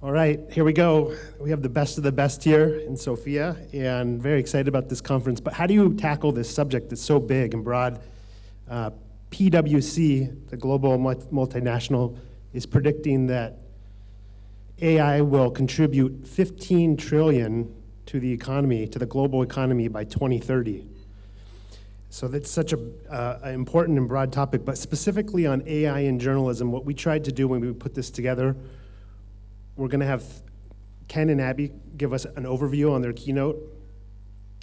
All right, here we go. We have the best of the best here in Sofia, and very excited about this conference. But how do you tackle this subject that's so big and broad? PwC, the global multinational, is predicting that AI will contribute 15 trillion to the economy, to the global economy by 2030. So that's such an important and broad topic, but specifically on AI in journalism, what we tried to do when we put this together, we're gonna have Ken and Abby give us an overview on their keynote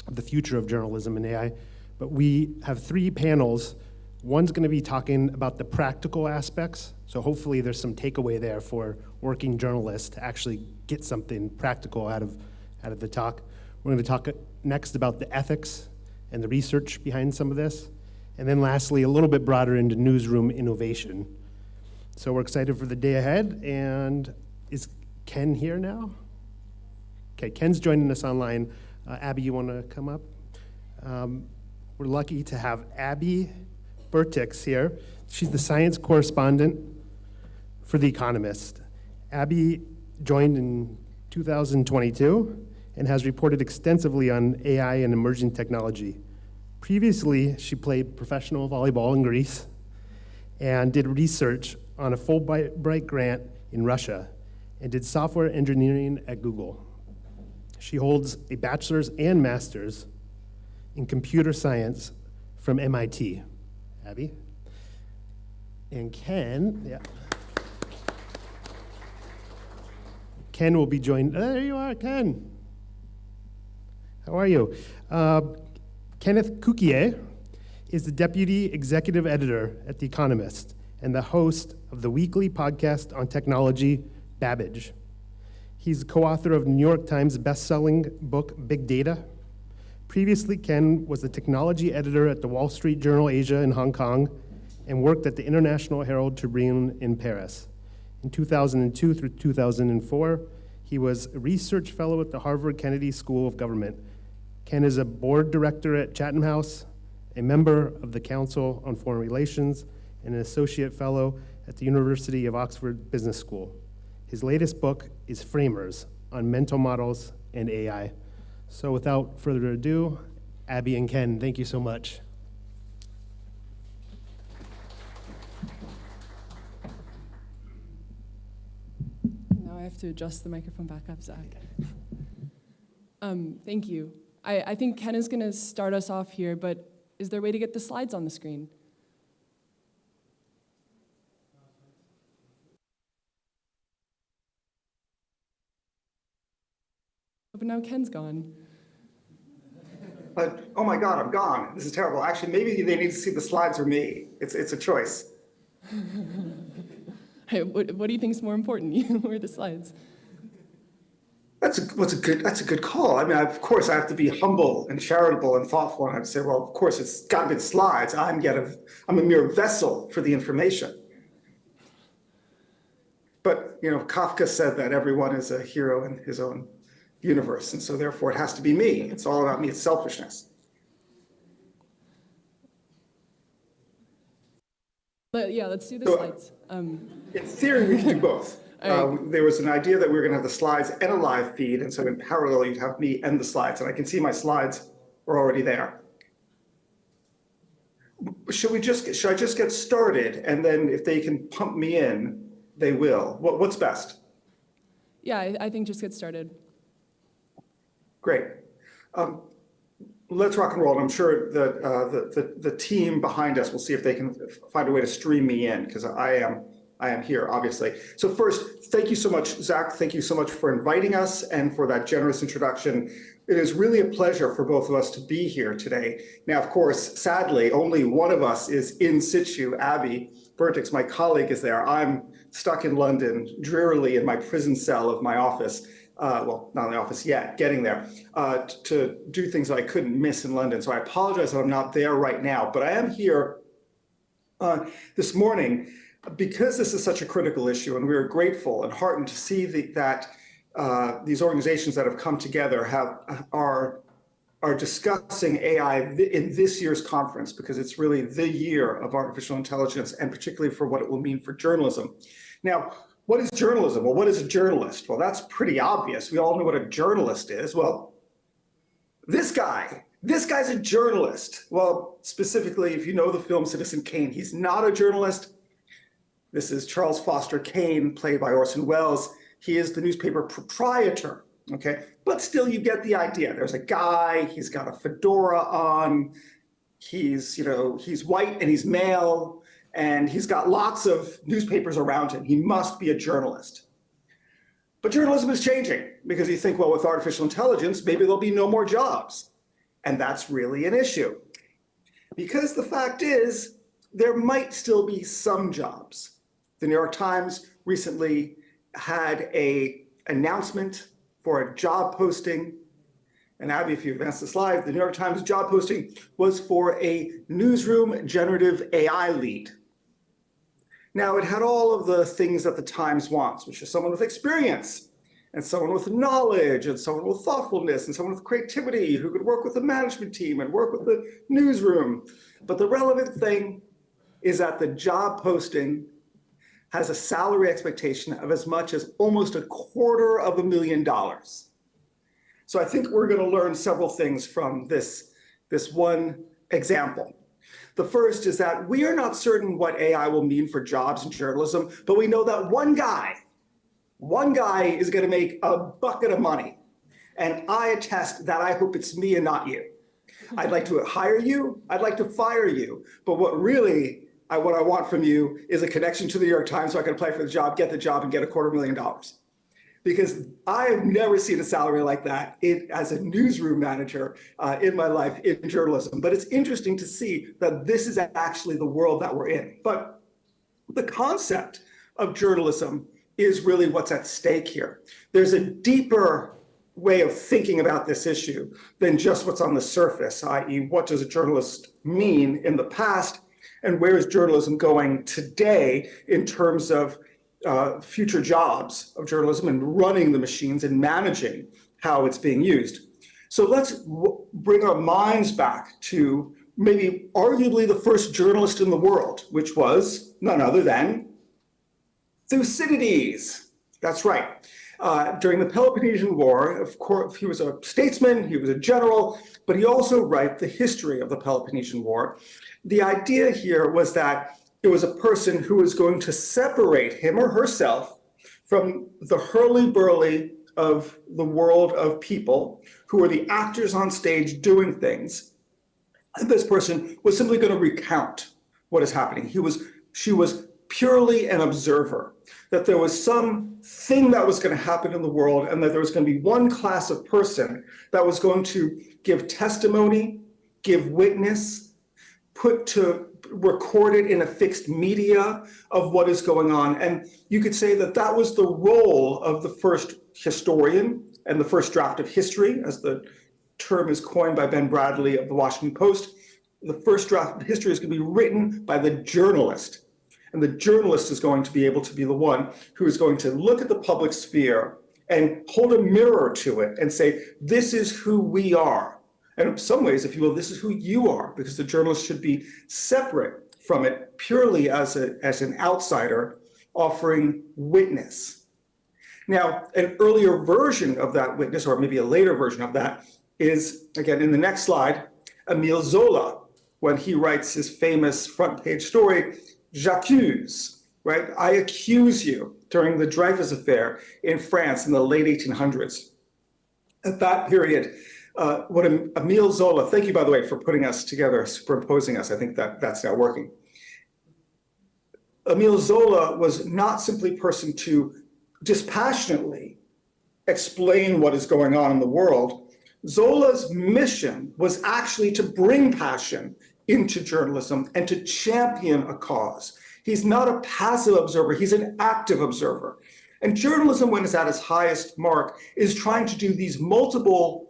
of the future of journalism and AI, but we have 3 panels. One's gonna be talking about the practical aspects, so hopefully there's some takeaway there for working journalists to actually get something practical out of the talk. We're gonna talk next about the ethics and the research behind some of this. And then lastly, a little bit broader into newsroom innovation. So we're excited for the day ahead, and is Ken here now? Okay, Ken's joining us online. Abby, you wanna come up? We're lucky to have Abby Bertics here. She's the science correspondent for The Economist. Abby joined in 2022 and has reported extensively on AI and emerging technology. Previously, she played professional volleyball in Greece and did research on a Fulbright grant in Russia and did software engineering at Google. She holds a bachelor's and master's in computer science from MIT. Abby? And Ken, yeah. Ken will be joined, there you are, Ken. How are you? Kenneth Cukier is the Deputy Executive Editor at The Economist and the host of the weekly podcast on technology, Babbage. He's the co-author of New York Times best-selling book, Big Data. Previously, Ken was the technology editor at the Wall Street Journal Asia in Hong Kong and worked at the International Herald Tribune in Paris. In 2002 through 2004, he was a research fellow at the Harvard Kennedy School of Government. Ken is a board director at Chatham House, a member of the Council on Foreign Relations, and an associate fellow at the University of Oxford Business School. His latest book is Framers on Mental Models and AI. So without further ado, Abby and Ken, thank you so much. Now I have to adjust the microphone back up, Zach. Thank you. I think Ken is going to start us off here, but is there a way to get the slides on the screen? But now Ken's gone. But, oh my God, I'm gone. This is terrible. Actually, maybe they need to see the slides or me. It's a choice. Hey, what do you think is more important, you or the slides? That's a good call. I mean, of course, I have to be humble and charitable and thoughtful, and I'd say, well, of course, it's got to be the slides. I'm a mere vessel for the information. But you know, Kafka said that everyone is a hero in his own universe, and so therefore it has to be me. It's all about me. It's selfishness. But yeah, let's do the slides. In theory, we can do both. Right. There was an idea that we were going to have the slides and a live feed, and so in parallel, you'd have me and the slides, and I can see my slides are already there. Should I just get started, and then if they can pump me in, they will? What's best? Yeah, I think just get started. Great. Let's rock and roll. And I'm sure that the team behind us will see if they can find a way to stream me in, because I am here, obviously. So first, thank you so much, Zach. Thank you so much for inviting us and for that generous introduction. It is really a pleasure for both of us to be here today. Now, of course, sadly, only one of us is in situ. Abby Bertics, my colleague, is there. I'm stuck in London, drearily in my prison cell of my office. Well, not in the office yet, getting there, to do things that I couldn't miss in London. So I apologize that I'm not there right now, but I am here this morning because this is such a critical issue, and we are grateful and heartened to see that these organizations that have come together are discussing AI in this year's conference, because it's really the year of artificial intelligence, and particularly for what it will mean for journalism. Now, what is journalism? Well, what is a journalist? Well, that's pretty obvious. We all know what a journalist is. Well, this guy's a journalist. Well, specifically, if you know the film Citizen Kane, he's not a journalist. This is Charles Foster Kane, played by Orson Welles. He is the newspaper proprietor, okay? But still, you get the idea. There's a guy, he's got a fedora on, he's white and he's male, and he's got lots of newspapers around him. He must be a journalist. But journalism is changing because you think, well, with artificial intelligence, maybe there'll be no more jobs. And that's really an issue. Because the fact is, there might still be some jobs. The New York Times recently had an announcement for a job posting. And Abby, if you advance the slide, the New York Times job posting was for a newsroom generative AI lead. Now, it had all of the things that the Times wants, which is someone with experience, and someone with knowledge, and someone with thoughtfulness, and someone with creativity who could work with the management team and work with the newsroom. But the relevant thing is that the job posting has a salary expectation of as much as almost $250,000. So I think we're going to learn several things from this one example. The first is that we are not certain what AI will mean for jobs in journalism, but we know that one guy is going to make a bucket of money. And I attest that I hope it's me and not you. I'd like to hire you, I'd like to fire you, but what I want from you is a connection to the New York Times so I can apply for the job, get the job, and get $250,000. Because I have never seen a salary like that as a newsroom manager in my life in journalism. But it's interesting to see that this is actually the world that we're in. But the concept of journalism is really what's at stake here. There's a deeper way of thinking about this issue than just what's on the surface, i.e. what does a journalist mean in the past and where is journalism going today in terms of future jobs of journalism and running the machines and managing how it's being used. So let's bring our minds back to maybe arguably the first journalist in the world, which was none other than Thucydides. That's right. During the Peloponnesian War, of course, he was a statesman, he was a general, but he also wrote the history of the Peloponnesian War. The idea here was that it was a person who was going to separate him or herself from the hurly-burly of the world of people who were the actors on stage doing things. And this person was simply going to recount what is happening. She was purely an observer, that there was something that was going to happen in the world and that there was going to be one class of person that was going to give testimony, give witness, record it in a fixed media of what is going on. And you could say that that was the role of the first historian and the first draft of history, as the term is coined by Ben Bradley of the Washington Post. The first draft of history is going to be written by the journalist. And the journalist is going to be able to be the one who is going to look at the public sphere and hold a mirror to it and say, this is who we are. And in some ways, if you will, this is who you are, because the journalist should be separate from it purely as an outsider offering witness. Now, an earlier version of that witness, or maybe a later version of that, is, again, in the next slide, Émile Zola, when he writes his famous front page story, J'accuse, right? I accuse you, during the Dreyfus affair in France in the late 1800s. At that period, what Émile Zola, thank you, by the way, for putting us together, superimposing us. I think that's now working. Émile Zola was not simply a person to dispassionately explain what is going on in the world. Zola's mission was actually to bring passion into journalism and to champion a cause. He's not a passive observer, he's an active observer. And journalism, when it's at its highest mark, is trying to do these multiple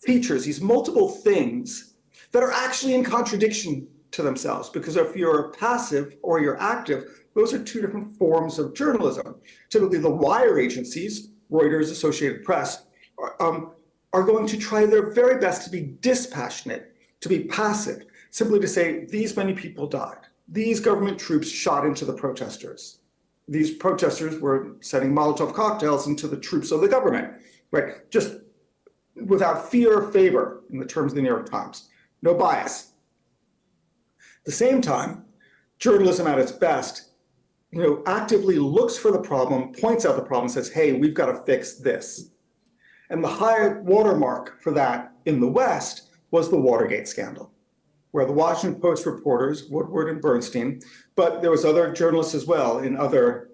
features, these multiple things that are actually in contradiction to themselves, because if you're passive or you're active, those are two different forms of journalism. Typically, the wire agencies, Reuters, Associated Press, are going to try their very best to be dispassionate, to be passive, simply to say, these many people died. These government troops shot into the protesters. these protesters were sending Molotov cocktails into the troops of the government, right? Just without fear or favor in the terms of the New York Times, no bias. At the same time, journalism at its best, actively looks for the problem, points out the problem, says, hey, we've got to fix this. And the high watermark for that in the West was the Watergate scandal, where the Washington Post reporters, Woodward and Bernstein, but there was other journalists as well in other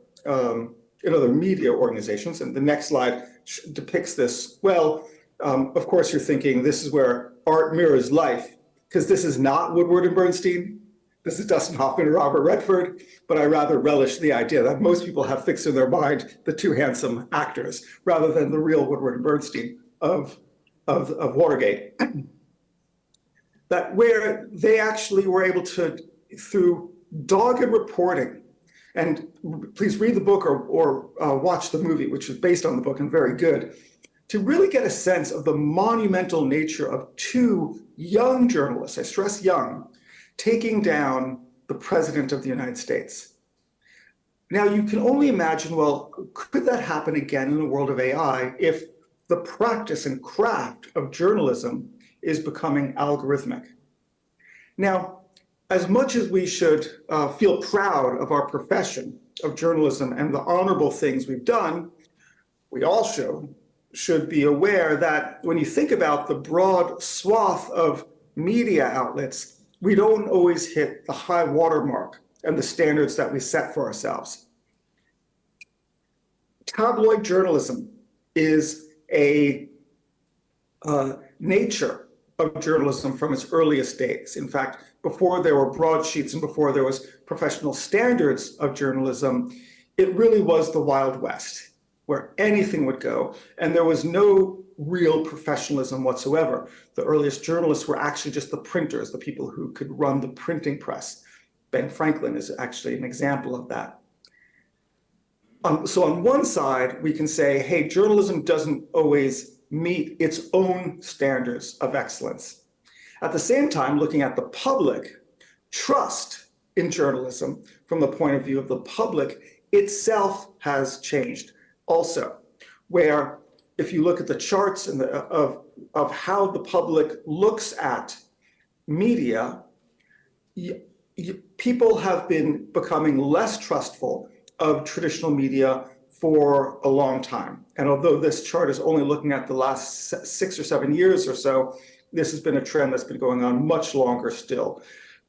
media organizations. And the next slide depicts this. Well, of course, you're thinking this is where art mirrors life, because this is not Woodward and Bernstein. This is Dustin Hoffman and Robert Redford, but I rather relish the idea that most people have fixed in their mind the two handsome actors rather than the real Woodward and Bernstein of Watergate. That where they actually were able to, through dogged reporting, and please read the book or watch the movie, which is based on the book and very good, to really get a sense of the monumental nature of two young journalists, I stress young, taking down the president of the United States. Now, you can only imagine, well, could that happen again in the world of AI if the practice and craft of journalism is becoming algorithmic? Now, as much as we should feel proud of our profession of journalism and the honorable things we've done, we also should be aware that when you think about the broad swath of media outlets, we don't always hit the high watermark and the standards that we set for ourselves. Tabloid journalism is a nature of journalism from its earliest days. In fact, before there were broadsheets and before there was professional standards of journalism, it really was the Wild West, where anything would go, and there was no real professionalism whatsoever. The earliest journalists were actually just the printers, the people who could run the printing press. Ben Franklin is actually an example of that. So on one side, we can say, hey, journalism doesn't always meet its own standards of excellence. At the same time, looking at the public, trust in journalism from the point of view of the public itself has changed also, where if you look at the charts and of how the public looks at media, people have been becoming less trustful of traditional media for a long time. And although this chart is only looking at the last 6 or 7 years or so, this has been a trend that's been going on much longer still,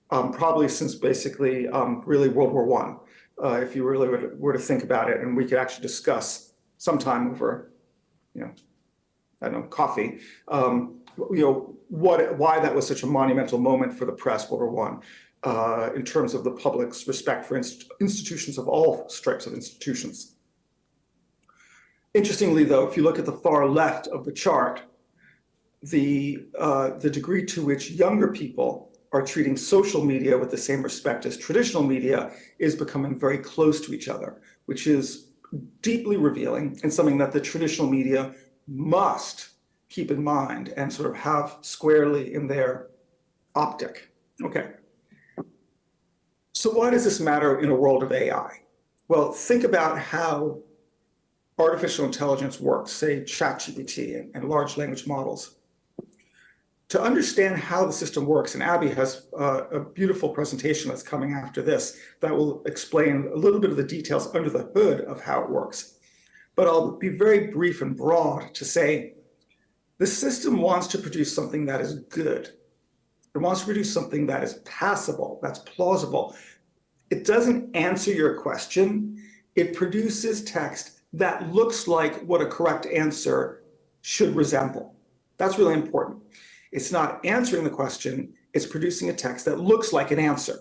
probably since basically really World War I, if you really were to think about it, and we could actually discuss sometime over, I don't know, coffee, why that was such a monumental moment for the press, World War I, in terms of the public's respect for institutions of all stripes of institutions. Interestingly, though, if you look at the far left of the chart, the degree to which younger people are treating social media with the same respect as traditional media is becoming very close to each other, which is deeply revealing and something that the traditional media must keep in mind and sort of have squarely in their optic. Okay. So why does this matter in a world of AI? Well, think about how artificial intelligence works, say ChatGPT and large language models. To understand how the system works, and Abby has a beautiful presentation that's coming after this that will explain a little bit of the details under the hood of how it works. But I'll be very brief and broad to say the system wants to produce something that is good. It wants to produce something that is passable, that's plausible. It doesn't answer your question. It produces text that looks like what a correct answer should resemble. That's really important. It's not answering the question, it's producing a text that looks like an answer,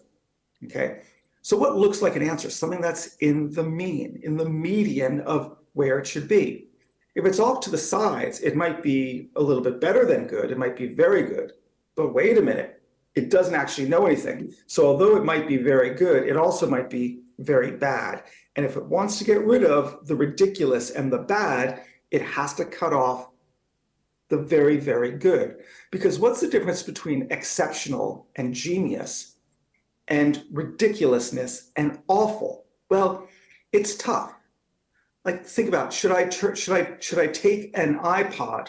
okay? So what looks like an answer? Something that's in the mean, in the median of where it should be. If it's off to the sides, it might be a little bit better than good, it might be very good, but wait a minute, it doesn't actually know anything. So although it might be very good, it also might be very bad. And if it wants to get rid of the ridiculous and the bad, it has to cut off the very, very good. Because what's the difference between exceptional and genius and ridiculousness and awful? Well, It's tough. Like, think about, should I take an iPod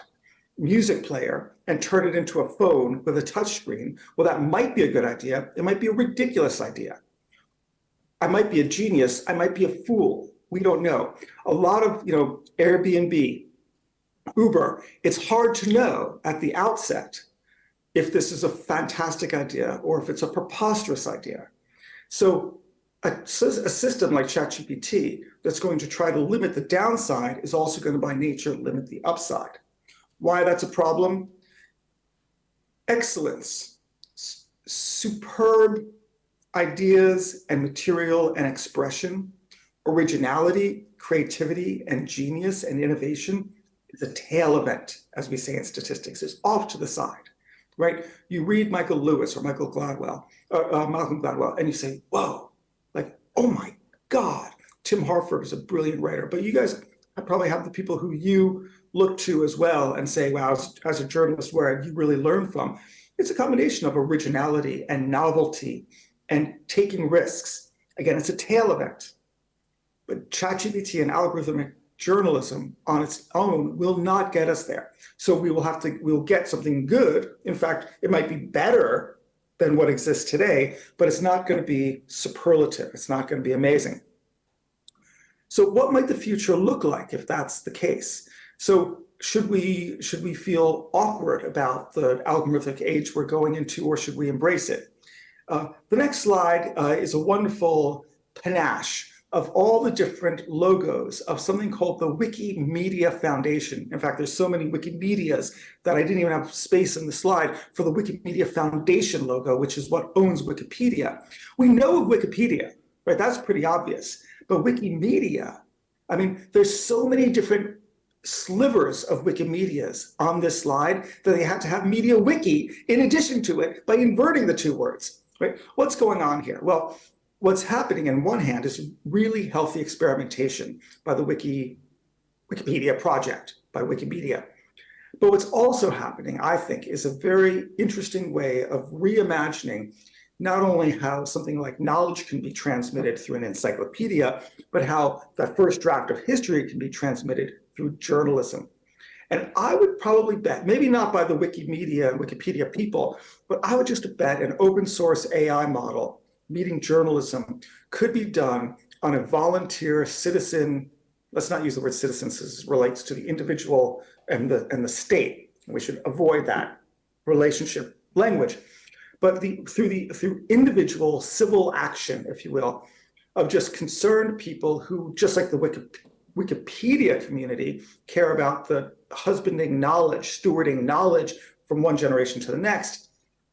music player and turn it into a phone with a touchscreen? Well, that might be a good idea. It might be a ridiculous idea. I might be a genius. I might be a fool. We don't know. A lot of, Airbnb, Uber, it's hard to know at the outset if this is a fantastic idea or if it's a preposterous idea. So a system like ChatGPT that's going to try to limit the downside is also going to, by nature, limit the upside. Why that's a problem? Excellence, superb ideas and material and expression, originality, creativity, and genius and innovation is a tail event, as we say in statistics. It's off to the side, right? You read Michael Lewis or Malcolm Gladwell, and you say, whoa, like, oh my God, Tim Harford is a brilliant writer. But you guys probably have the people who you look to as well and say, wow, as a journalist, where have you really learned from? It's a combination of originality and novelty and taking risks. Again, it's a tail event. But ChatGPT and algorithmic journalism on its own will not get us there. So we'll get something good. In fact, it might be better than what exists today, but it's not going to be superlative. It's not going to be amazing. So what might the future look like if that's the case? So should we feel awkward about the algorithmic age we're going into, or should we embrace it? The next slide is a wonderful panache of all the different logos of something called the Wikimedia Foundation. In fact, there's so many Wikimedias that I didn't even have space in the slide for the Wikimedia Foundation logo, which is what owns Wikipedia. We know of Wikipedia, right? That's pretty obvious. But Wikimedia, I mean, there's so many different slivers of Wikimedias on this slide that they had to have Media Wiki in addition to it by inverting the two words, right? What's going on here? Well, what's happening in one hand is really healthy experimentation by the Wikipedia project, by Wikimedia. But what's also happening, I think, is a very interesting way of reimagining not only how something like knowledge can be transmitted through an encyclopedia, but how that first draft of history can be transmitted through journalism. And I would probably bet, maybe not by the Wikimedia and Wikipedia people, but I would just bet an open source AI model meeting journalism could be done on a volunteer citizen, let's not use the word citizen since it relates to the individual and the state. We should avoid that relationship language. But through individual civil action, if you will, of just concerned people who, just like the Wikipedia community, care about the husbanding knowledge, stewarding knowledge from one generation to the next,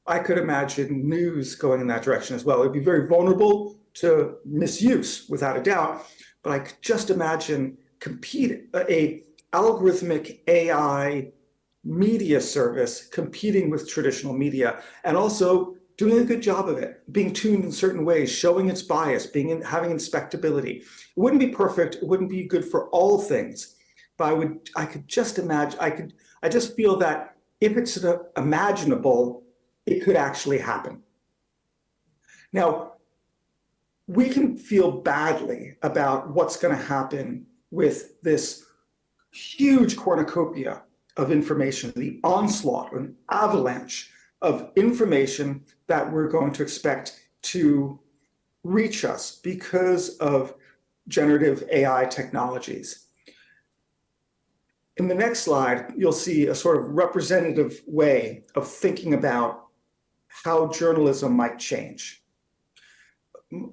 I could imagine news going in that direction as well. It'd be very vulnerable to misuse, without a doubt, but I could just imagine a algorithmic AI media service competing with traditional media, and also doing a good job of it, being tuned in certain ways, showing its bias, having inspectability. It wouldn't be perfect, it wouldn't be good for all things, but I could just imagine, I just feel that if it's imaginable, it could actually happen. Now, we can feel badly about what's going to happen with this huge cornucopia of information, the onslaught, an avalanche of information that we're going to expect to reach us because of generative AI technologies. In the next slide, you'll see a sort of representative way of thinking about how journalism might change.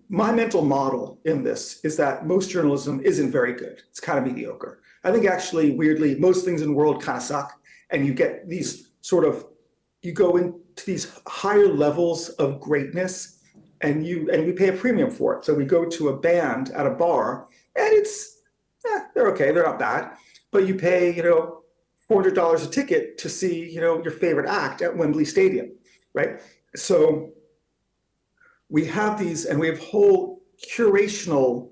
My mental model in this is that most journalism isn't very good. It's kind of mediocre. I think actually, weirdly, most things in the world kind of suck, and you get these you go into these higher levels of greatness, and we pay a premium for it. So we go to a band at a bar, and they're okay, they're not bad, but you pay, $400 a ticket to see, your favorite act at Wembley Stadium, right? So we have these, and we have whole curational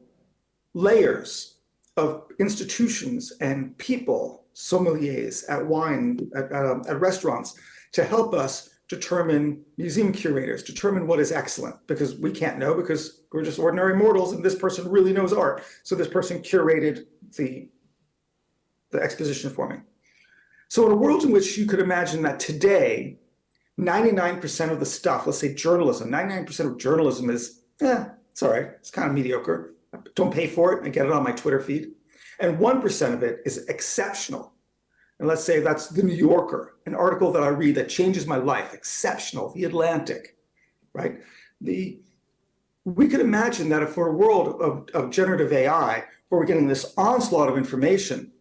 layers of institutions and people, sommeliers at wine, at restaurants, to help us determine, museum curators determine what is excellent, because we can't know, because we're just ordinary mortals and this person really knows art. So this person curated the exposition for me. So in a world in which you could imagine that today, 99% of the stuff, let's say journalism, 99% of journalism is, it's all right, it's kind of mediocre. Don't pay for it, I get it on my Twitter feed. And 1% of it is exceptional. And let's say that's the New Yorker, an article that I read that changes my life, exceptional, the Atlantic, right? We could imagine that if we're a world of generative AI, where we're getting this onslaught of information,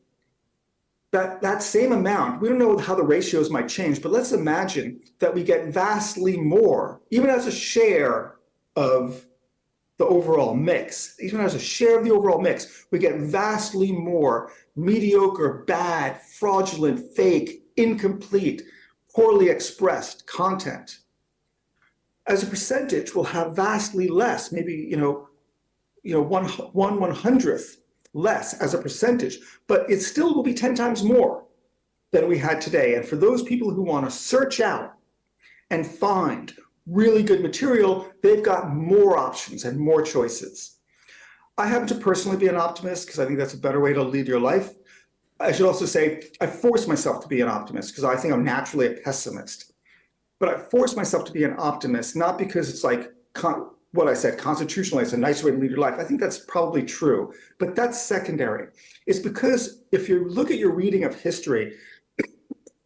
that same amount, we don't know how the ratios might change, but let's imagine that we get vastly more, even as a share of the overall mix, even as a share of the overall mix, we get vastly more mediocre, bad, fraudulent, fake, incomplete, poorly expressed content. As a percentage, we'll have vastly less, maybe one 100th less as a percentage, but it still will be 10 times more than we had today. And for those people who want to search out and find really good material, they've got more options and more choices. I happen to personally be an optimist because I think that's a better way to lead your life. I should also say I force myself to be an optimist because I think I'm naturally a pessimist. But I force myself to be an optimist, not because it's like what I said, constitutionally, it's a nice way to lead your life. I think that's probably true, but that's secondary. It's because if you look at your reading of history,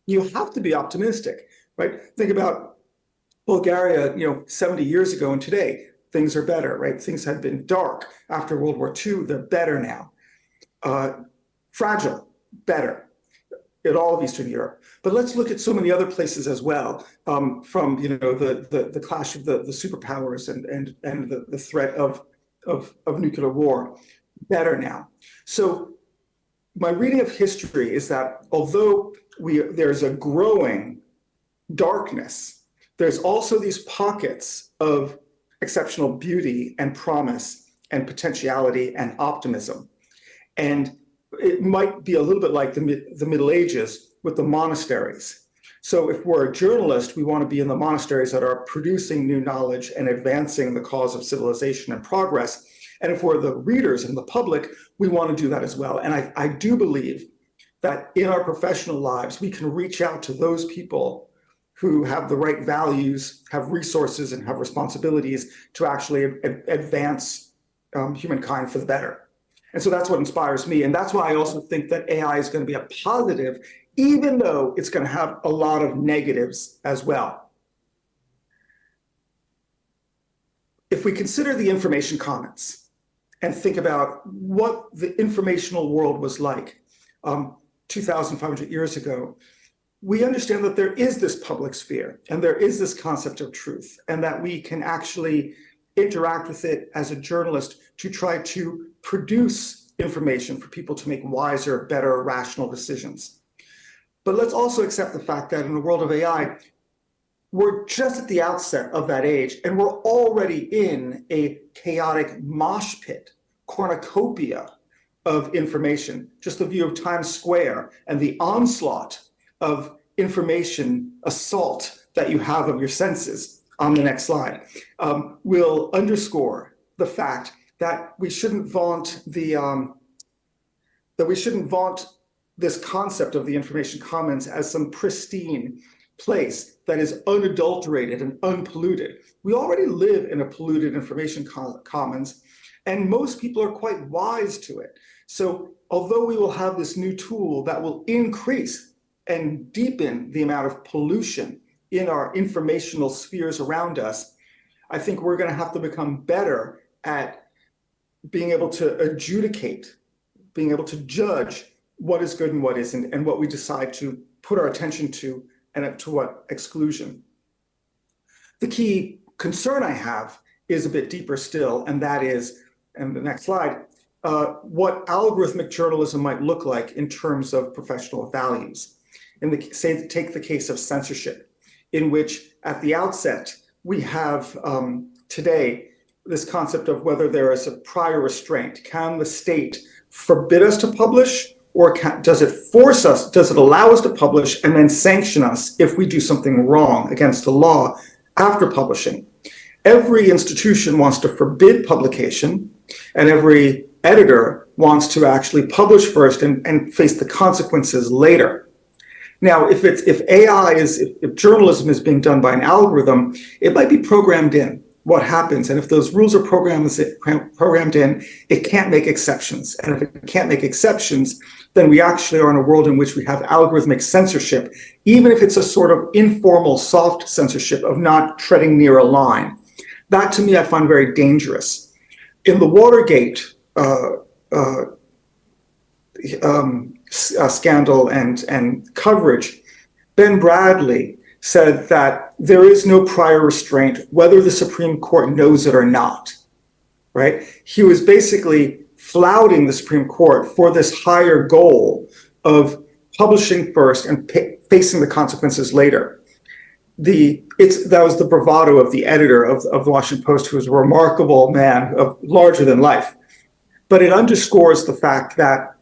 you have to be optimistic, right? Think about Bulgaria, 70 years ago and today, things are better, right? Things had been dark after World War II, they're better now. Fragile, better in all of Eastern Europe. But let's look at so many other places as well, from the clash of the superpowers and the threat of nuclear war, better now. So my reading of history is that although there's a growing darkness, there's also these pockets of exceptional beauty and promise and potentiality and optimism. And it might be a little bit like the Middle Ages with the monasteries. So if we're a journalist, we want to be in the monasteries that are producing new knowledge and advancing the cause of civilization and progress. And if we're the readers and the public, we want to do that as well. And I do believe that in our professional lives, we can reach out to those people who have the right values, have resources, and have responsibilities to actually advance humankind for the better. And so that's what inspires me. And that's why I also think that AI is going to be a positive, even though it's going to have a lot of negatives as well. If we consider the information commons and think about what the informational world was like 2,500 years ago, we understand that there is this public sphere and there is this concept of truth, and that we can actually interact with it as a journalist to try to produce information for people to make wiser, better, rational decisions. But let's also accept the fact that in the world of AI, we're just at the outset of that age, and we're already in a chaotic mosh pit, cornucopia of information. Just the view of Times Square and the onslaught of information assault that you have of your senses on the next slide will underscore the fact that we shouldn't vaunt this concept of the information commons as some pristine place that is unadulterated and unpolluted. We already live in a polluted information commons, and most people are quite wise to it. So although we will have this new tool that will increase and deepen the amount of pollution in our informational spheres around us, I think we're going to have to become better at being able to adjudicate, being able to judge what is good and what isn't, and what we decide to put our attention to and to what exclusion. The key concern I have is a bit deeper still, and that is, and the next slide, what algorithmic journalism might look like in terms of professional values. Take the case of censorship, in which at the outset, we have today this concept of whether there is a prior restraint. Can the state forbid us to publish, or does it force us, does it allow us to publish and then sanction us if we do something wrong against the law after publishing? Every institution wants to forbid publication, and every editor wants to actually publish first and face the consequences later. Now, if journalism is being done by an algorithm, it might be programmed in what happens. And if those rules are programmed in, it can't make exceptions. And if it can't make exceptions, then we actually are in a world in which we have algorithmic censorship, even if it's a sort of informal, soft censorship of not treading near a line. That, to me, I find very dangerous. In the Watergate scandal and coverage, Ben Bradley said that there is no prior restraint, whether the Supreme Court knows it or not, right? He was basically flouting the Supreme Court for this higher goal of publishing first and facing the consequences later. That was the bravado of the editor of the Washington Post, who was a remarkable man, of larger than life. But it underscores the fact that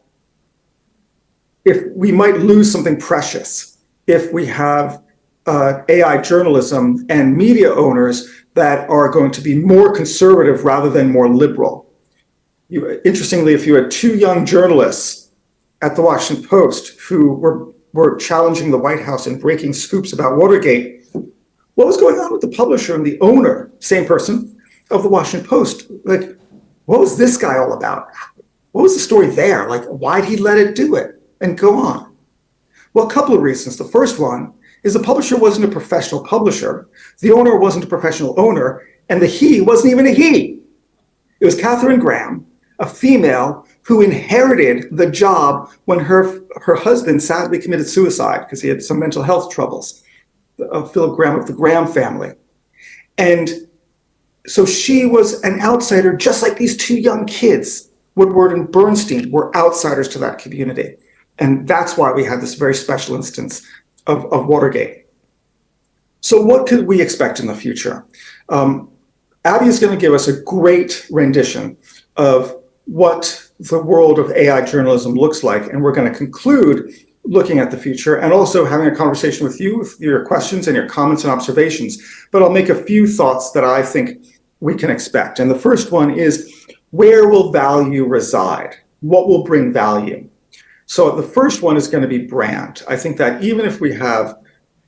if we might lose something precious if we have AI journalism and media owners that are going to be more conservative rather than more liberal. Interestingly, if you had two young journalists at the Washington Post who were challenging the White House and breaking scoops about Watergate, what was going on with the publisher and the owner, same person, of the Washington Post? Like, what was this guy all about? What was the story there? Like, why'd he let it do it and go on? Well, a couple of reasons. The first one is the publisher wasn't a professional publisher. The owner wasn't a professional owner. And the he wasn't even a he. It was Katharine Graham, a female who inherited the job when her husband sadly committed suicide because he had some mental health troubles, Philip Graham of the Graham family. And so she was an outsider, just like these two young kids, Woodward and Bernstein, were outsiders to that community. And that's why we had this very special instance of Watergate. So what could we expect in the future? Abby is going to give us a great rendition of what the world of AI journalism looks like. And we're going to conclude looking at the future and also having a conversation with you, with your questions and your comments and observations. But I'll make a few thoughts that I think we can expect. And the first one is, where will value reside? What will bring value? So the first one is going to be brand. I think that even if we have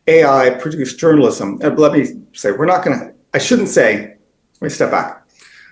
AI produced journalism, let me say, let me step back.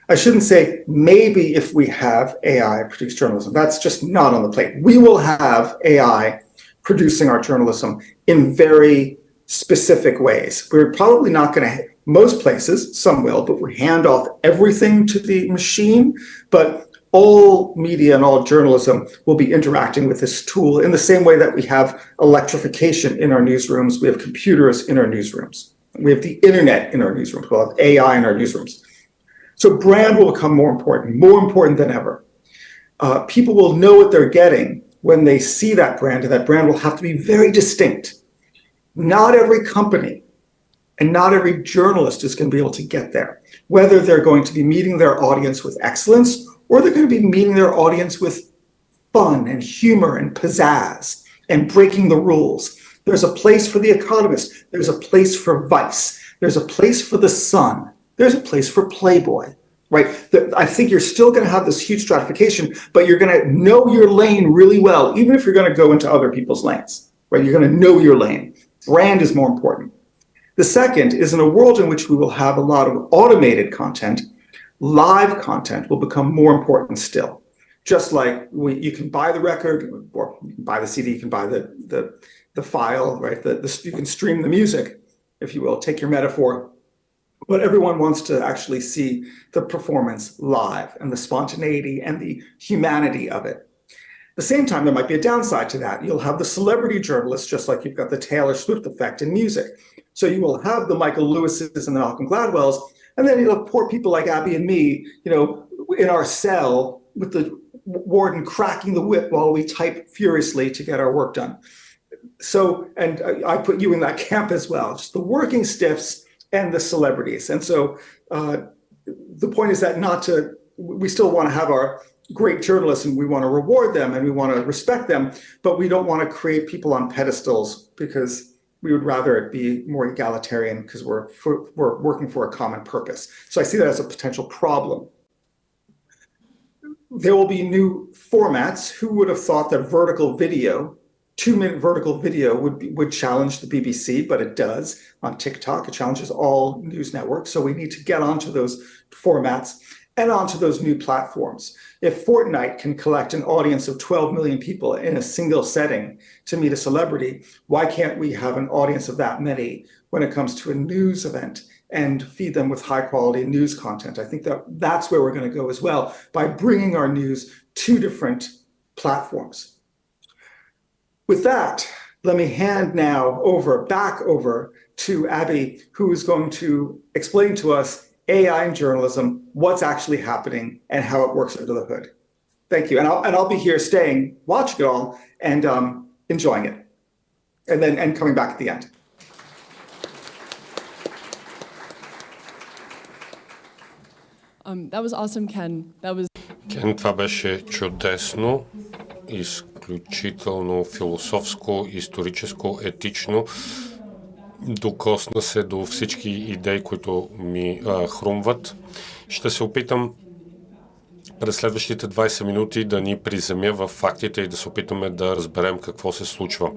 I shouldn't say maybe if we have AI produced journalism. That's just not on the plate. We will have AI producing our journalism in very specific ways. We're probably not going to, most places, some will, but we hand off everything to the machine. But all media and all journalism will be interacting with this tool in the same way that we have electrification in our newsrooms. We have computers in our newsrooms. We have the internet in our newsrooms. We'll have AI in our newsrooms. So brand will become more important than ever. People will know what they're getting when they see that brand, and that brand will have to be very distinct. Not every company and not every journalist is going to be able to get there, whether they're going to be meeting their audience with excellence or they're going to be meeting their audience with fun and humor and pizzazz and breaking the rules. There's a place for The Economist. There's a place for Vice. There's a place for The Sun. There's a place for Playboy, right? I think you're still going to have this huge stratification, but you're going to know your lane really well, even if you're going to go into other people's lanes, right? You're going to know your lane. Brand is more important. The second is, in a world in which we will have a lot of automated content, live content will become more important still. Just like you can buy the record, or you can buy the CD, you can buy the file, right? You can stream the music, if you will, take your metaphor. But everyone wants to actually see the performance live and the spontaneity and the humanity of it. At the same time, there might be a downside to that. You'll have the celebrity journalists, just like you've got the Taylor Swift effect in music. So you will have the Michael Lewis's and the Malcolm Gladwell's, and then you'll have poor people like Abby and me, in our cell with the warden cracking the whip while we type furiously to get our work done. So, and I put you in that camp as well, just the working stiffs and the celebrities. And so the point is that we still want to have our great journalists and we want to reward them and we want to respect them, but we don't want to create people on pedestals because we would rather it be more egalitarian because we're working for a common purpose. So I see that as a potential problem. There will be new formats. Who would have thought that vertical video, 2-minute vertical video would challenge the BBC, but it does on TikTok. It challenges all news networks. So we need to get onto those formats and onto those new platforms. If Fortnite can collect an audience of 12 million people in a single setting to meet a celebrity, why can't we have an audience of that many when it comes to a news event and feed them with high quality news content? I think that that's where we're going to go as well, by bringing our news to different platforms. With that, let me hand now back over to Abby, who is going to explain to us AI in journalism, what's actually happening, and how it works under the hood. Thank you. And I'll be here staying, watching it all, and enjoying it, and coming back at the end. That was awesome, Ken. Кен, това беше чудесно, изключително философско, историческо, етично. Докосна се до всички идеи, които ми хрумват. Ще се опитам през следващите 20 минути да ни приземя в фактите и да се опитаме да разберем какво се случва.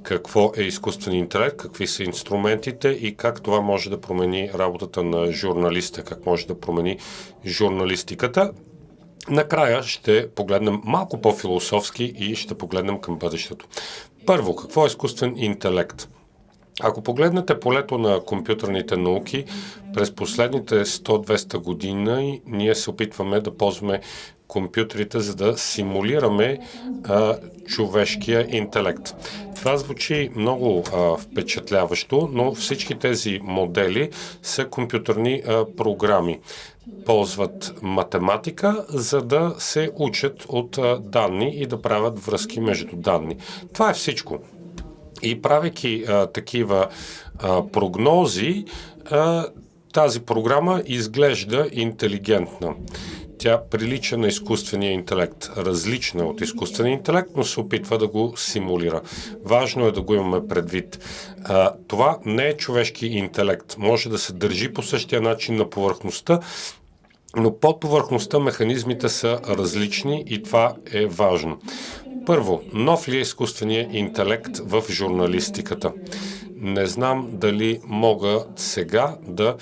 Какво е изкуствен интелект, какви са инструментите и как това може да промени работата на журналиста, как може да промени журналистиката. Накрая ще погледнем малко по-философски и ще погледнем към бъдещето. Първо, какво е изкуствен интелект? Ако погледнете полето на компютърните науки, през последните 100-200 години ние се опитваме да ползваме компютрите, за да симулираме човешкия интелект. Това звучи много впечатляващо, но всички тези модели са компютърни програми. Ползват математика, за да се учат от данни и да правят връзки между данни. Това е всичко. И правейки такива прогнози, тази програма изглежда интелигентна. Тя прилича на изкуствения интелект, различна от изкуствения интелект, но се опитва да го симулира. Важно е да го имаме предвид. Това не е човешки интелект. Може да се държи по същия начин на повърхността, но под повърхността механизмите са различни и това е важно. Първо, нов ли е изкуственият интелект в журналистиката? Не знам дали мога сега да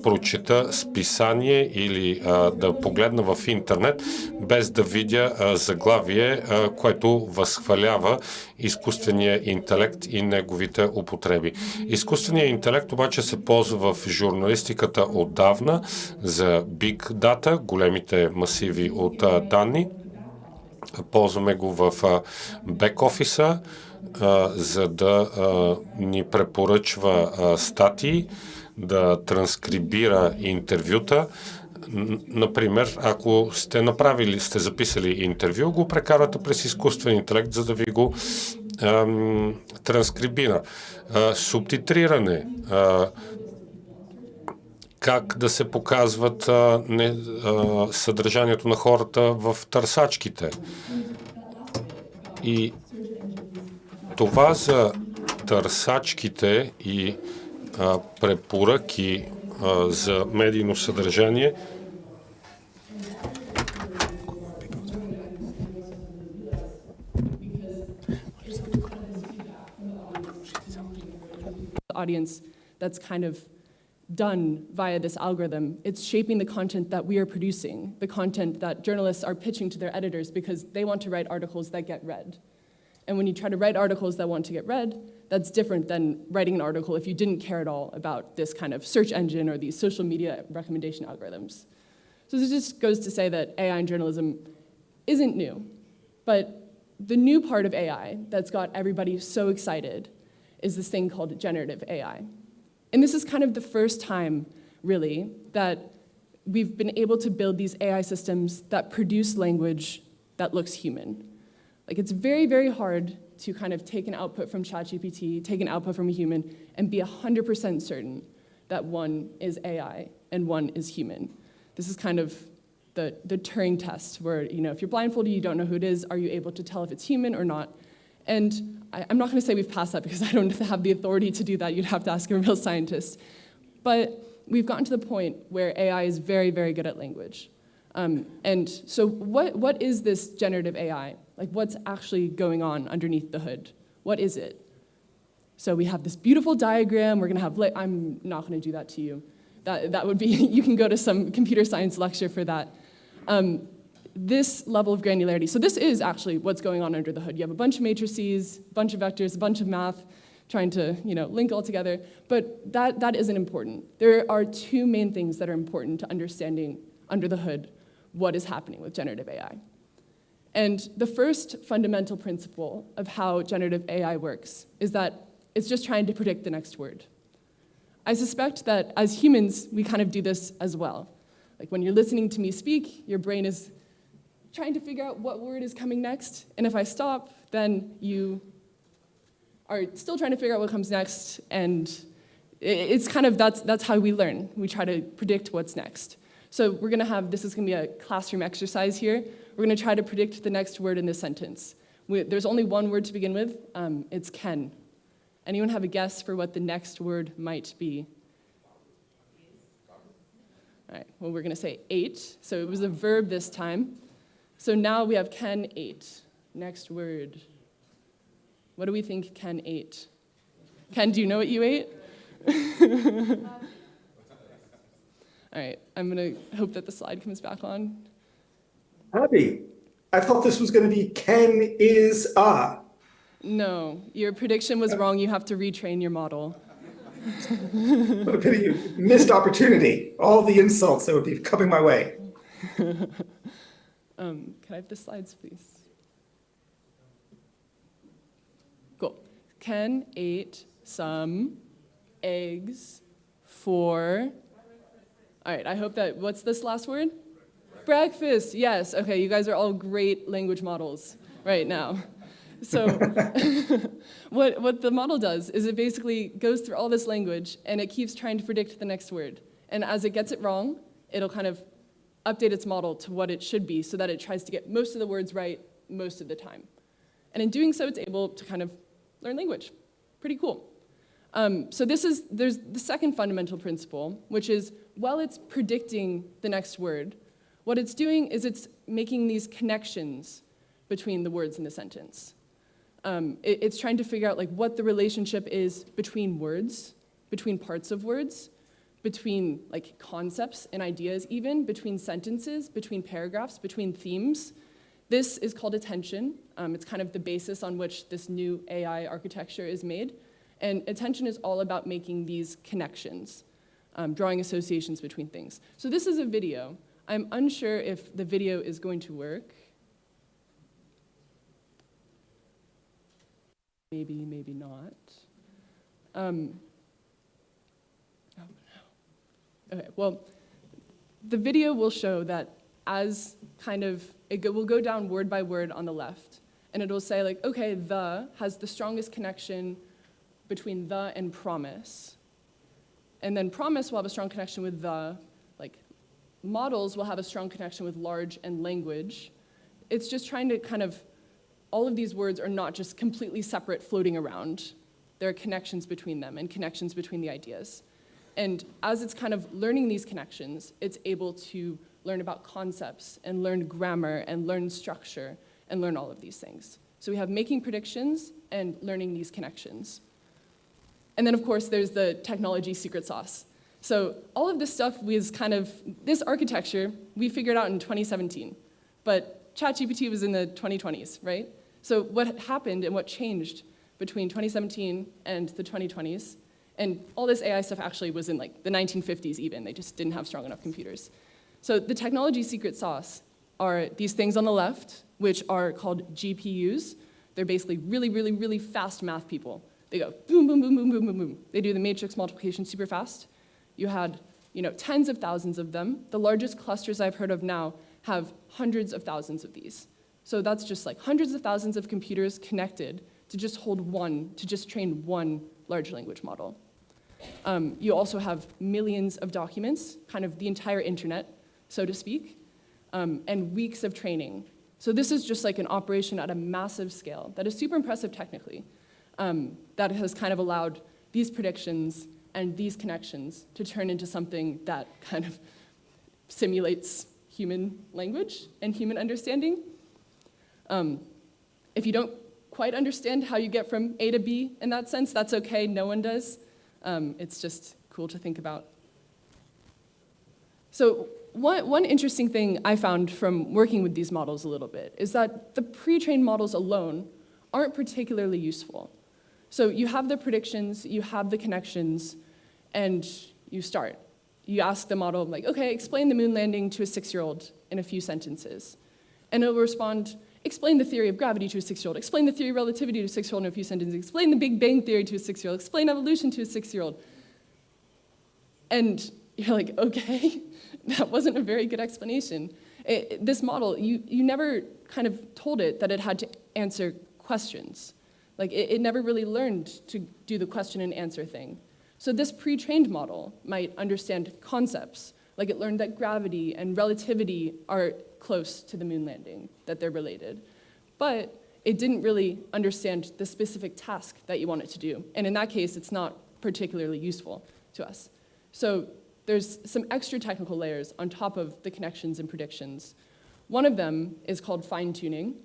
прочета списание или да погледна в интернет, без да видя заглавие, което възхвалява изкуствения интелект и неговите употреби. Изкуственият интелект обаче се ползва в журналистиката отдавна за Big Data, големите масиви от данни. Ползваме го в бек-офиса, за да ни препоръчва статии, да транскрибира интервюта. Например, ако сте записали интервю, го прекарвате през изкуствен интелект, за да ви го транскрибира. Субтитриране, как да се показват съдържанието на хората в търсачките. И това за търсачките и препоръки за медийно съдържание audience that's kind of done via this algorithm. It's shaping the content that we are producing, the content that journalists are pitching to their editors because they want to write articles that get read. And when you try to write articles that want to get read, that's different than writing an article if you didn't care at all about this kind of search engine or these social media recommendation algorithms. So this just goes to say that AI in journalism isn't new, but the new part of AI that's got everybody so excited is this thing called generative AI. And this is kind of the first time, really, that we've been able to build these AI systems that produce language that looks human. Like, it's very, very hard to kind of take an output from ChatGPT, take an output from a human, and be 100% certain that one is AI and one is human. This is kind of the Turing test, where if you're blindfolded, you don't know who it is, are you able to tell if it's human or not? And I'm not going to say we've passed that because I don't have the authority to do that. You'd have to ask a real scientist. But we've gotten to the point where AI is very, very good at language. And so what is this generative AI? Like, what's actually going on underneath the hood? What is it? So we have this beautiful diagram. We're going to have, I'm not going to do that to you. That would be, you can go to some computer science lecture for that. This level of granularity. So this is actually what's going on under the hood. You have a bunch of matrices, a bunch of vectors, a bunch of math, trying to link all together. But that isn't important. There are two main things that are important to understanding under the hood what is happening with generative AI. And the first fundamental principle of how generative AI works is that it's just trying to predict the next word. I suspect that as humans, we kind of do this as well. Like when you're listening to me speak, your brain is trying to figure out what word is coming next. And if I stop, then you are still trying to figure out what comes next. And it's kind of, that's how we learn. We try to predict what's next. So we're going to have, this is going to be a classroom exercise here. We're going to try to predict the next word in this sentence. There's only one word to begin with. It's Ken. Anyone have a guess for what the next word might be? All right, well, we're going to say ate. So it was a verb this time. So now we have Ken ate. Next word. What do we think Ken ate? Ken, do you know what you ate? All right, I'm going to hope that the slide comes back on. Abby, I thought this was going to be Ken is a. No, your prediction was wrong. You have to retrain your model. What a pity, you missed opportunity. All the insults that would be coming my way. Can I have the slides, please? Cool. Ken ate some eggs for... All right, I hope that... What's this last word? Breakfast. Yes. Okay, you guys are all great language models right now. So what the model does is it basically goes through all this language, and it keeps trying to predict the next word. And as it gets it wrong, it'll kind of update its model to what it should be so that it tries to get most of the words right most of the time. And in doing so, it's able to kind of learn language. Pretty cool. So there's the second fundamental principle, which is while it's predicting the next word, what it's doing is it's making these connections between the words in the sentence. It's trying to figure out like what the relationship is between words, between parts of words, between like concepts and ideas even, between sentences, between paragraphs, between themes. This is called attention. It's kind of the basis on which this new AI architecture is made. And attention is all about making these connections, drawing associations between things. So this is a video. I'm unsure if the video is going to work. Maybe, maybe not. Oh, no. Okay, well, the video will show that as kind of, will go down word by word on the left, and it'll say like, okay, the has the strongest connection between the and promise. And then promise will have a strong connection with the, like models will have a strong connection with large and language. It's just trying to kind of, all of these words are not just completely separate floating around. There are connections between them and connections between the ideas. And as it's kind of learning these connections, it's able to learn about concepts and learn grammar and learn structure and learn all of these things. So we have making predictions and learning these connections. And then, of course, there's the technology secret sauce. So all of this stuff was kind of, this architecture, we figured out in 2017. But ChatGPT was in the 2020s, right? So what happened and what changed between 2017 and the 2020s, and all this AI stuff actually was in like the 1950s even. They just didn't have strong enough computers. So the technology secret sauce are these things on the left, which are called GPUs. They're basically really, really, really fast math people. They go boom, boom, boom, boom, boom, boom, boom. They do the matrix multiplication super fast. You had tens of thousands of them. The largest clusters I've heard of now have hundreds of thousands of these. So that's just like hundreds of thousands of computers connected to just hold one, to just train one large language model. You also have millions of documents, kind of the entire internet, so to speak. and weeks of training. So this is just like an operation at a massive scale that is super impressive technically, that has kind of allowed these predictions and these connections to turn into something that kind of simulates human language and human understanding. If you don't quite understand how you get from A to B in that sense, that's okay, no one does. It's just cool to think about. So one interesting thing I found from working with these models a little bit is that the pre-trained models alone aren't particularly useful. So you have the predictions, you have the connections, and you start. You ask the model, like, okay, explain the moon landing to a 6-year-old in a few sentences. And it'll respond, explain the theory of gravity to a 6-year-old, explain the theory of relativity to a 6-year-old in a few sentences, explain the Big Bang theory to a 6-year-old, explain evolution to a 6-year-old. And you're like, okay, that wasn't a very good explanation. This model, you never kind of told it that it had to answer questions. Like, it never really learned to do the question and answer thing. So this pre-trained model might understand concepts, like it learned that gravity and relativity are close to the moon landing, that they're related. But it didn't really understand the specific task that you want it to do. And in that case, it's not particularly useful to us. So there's some extra technical layers on top of the connections and predictions. One of them is called fine-tuning.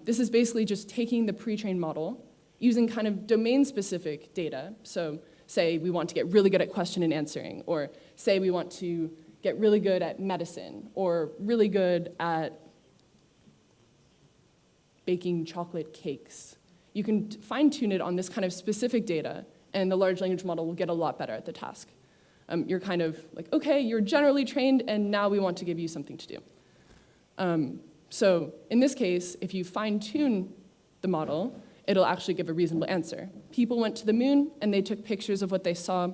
This is basically just taking the pre-trained model, using kind of domain-specific data. So say we want to get really good at question and answering, or say we want to get really good at medicine, or really good at baking chocolate cakes. You can fine-tune it on this kind of specific data, and the large language model will get a lot better at the task. You're kind of like, okay, you're generally trained, and now we want to give you something to do. So in this case, if you fine-tune the model, it'll actually give a reasonable answer. People went to the moon, and they took pictures of what they saw,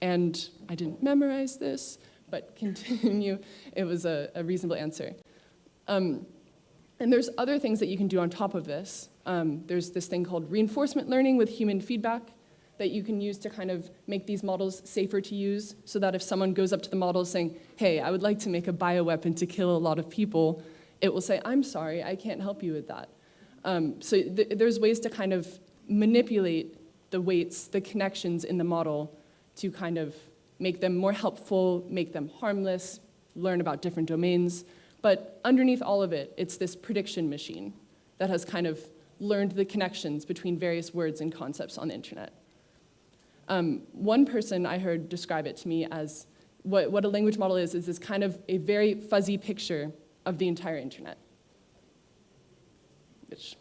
and I didn't memorize this, but continue, it was a reasonable answer. And there's other things that you can do on top of this. There's this thing called reinforcement learning with human feedback that you can use to kind of make these models safer to use, so that if someone goes up to the model saying, hey, I would like to make a bioweapon to kill a lot of people, it will say, I'm sorry, I can't help you with that. So there's ways to kind of manipulate the weights, the connections in the model to kind of make them more helpful, make them harmless, learn about different domains. But underneath all of it, it's this prediction machine that has kind of learned the connections between various words and concepts on the internet. One person I heard describe it to me as what a language model is this kind of a very fuzzy picture of the entire internet. Which,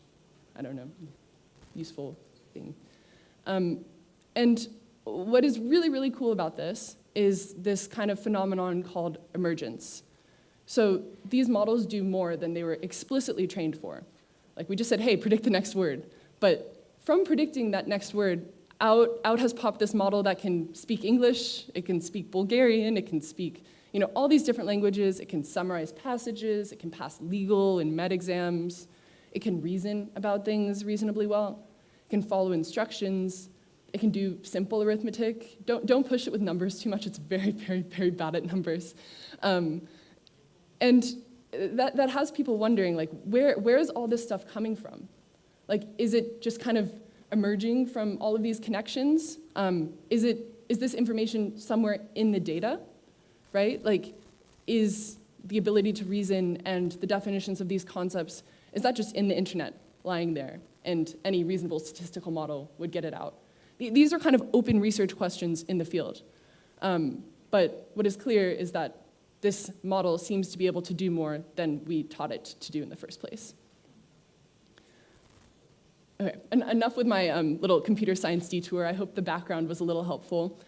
I don't know, useful thing. And what is really, really cool about this is this kind of phenomenon called emergence. So these models do more than they were explicitly trained for. Like we just said, hey, predict the next word. But from predicting that next word, out has popped this model that can speak English, it can speak Bulgarian, it can speak all these different languages, it can summarize passages, it can pass legal and med exams, it can reason about things reasonably well, it can follow instructions, it can do simple arithmetic. Don't push it with numbers too much, it's very, very, very bad at numbers. And that has people wondering, like, where is all this stuff coming from? Like, is it just kind of emerging from all of these connections? Is this information somewhere in the data, right? Like, is the ability to reason and the definitions of these concepts, is that just in the internet, lying there, and any reasonable statistical model would get it out? These are kind of open research questions in the field. But what is clear is that this model seems to be able to do more than we taught it to do in the first place. Okay, enough with my little computer science detour. I hope the background was a little helpful.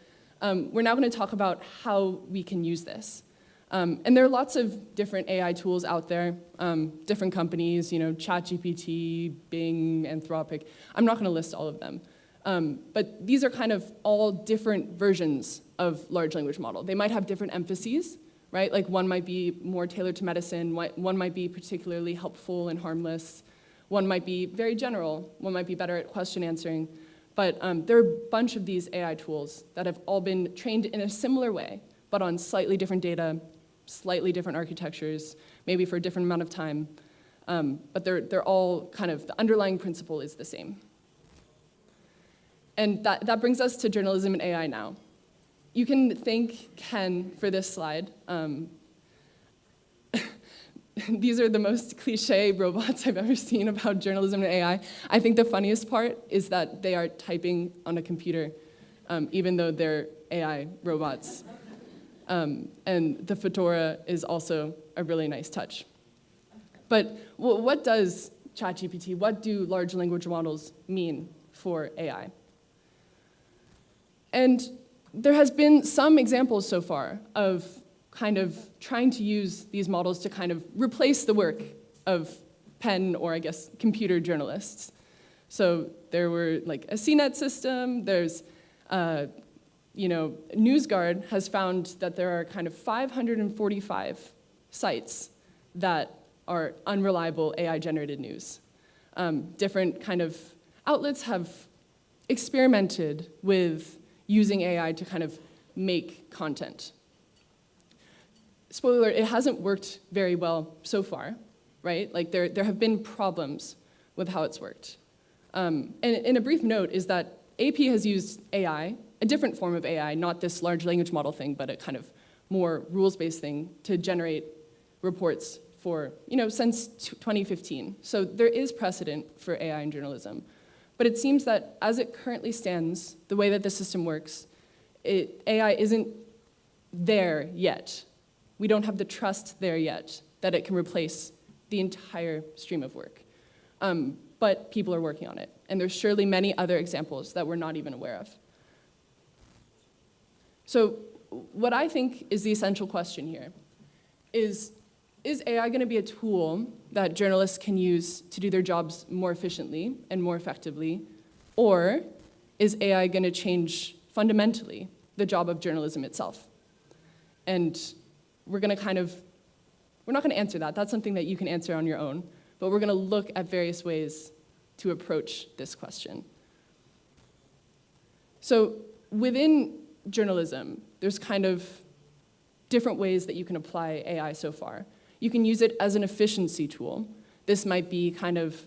We're now going to talk about how we can use this. And there are lots of different AI tools out there, different companies, ChatGPT, Bing, Anthropic. I'm not going to list all of them. But these are kind of all different versions of large language model. They might have different emphases, right? Like one might be more tailored to medicine, one might be particularly helpful and harmless, one might be very general, one might be better at question answering. But there are a bunch of these AI tools that have all been trained in a similar way, but on slightly different data, slightly different architectures, maybe for a different amount of time, but they're all kind of, the underlying principle is the same. And that brings us to journalism and AI now. You can thank Ken for this slide. These are the most cliche robots I've ever seen about journalism and AI. I think the funniest part is that they are typing on a computer, even though they're AI robots. And the fedora is also a really nice touch. But what does ChatGPT, what do large language models mean for AI? And there has been some examples so far of kind of trying to use these models to kind of replace the work of pen or, I guess, computer journalists. So there were like a CNET system, there's, NewsGuard has found that there are kind of 545 sites that are unreliable AI-generated news. Different kind of outlets have experimented with using AI to kind of make content. Spoiler alert, it hasn't worked very well so far, right? Like there have been problems with how it's worked. And a brief note is that AP has used AI, a different form of AI, not this large language model thing, but a kind of more rules-based thing to generate reports for, since 2015. So there is precedent for AI in journalism. But it seems that as it currently stands, the way that the system works, AI isn't there yet. We don't have the trust there yet that it can replace the entire stream of work. But people are working on it. And there's surely many other examples that we're not even aware of. So what I think is the essential question here is AI going to be a tool that journalists can use to do their jobs more efficiently and more effectively? Or is AI going to change fundamentally the job of journalism itself? And we're not going to answer that. That's something that you can answer on your own. But we're going to look at various ways to approach this question. So within journalism, there's kind of different ways that you can apply AI so far. You can use it as an efficiency tool. This might be kind of,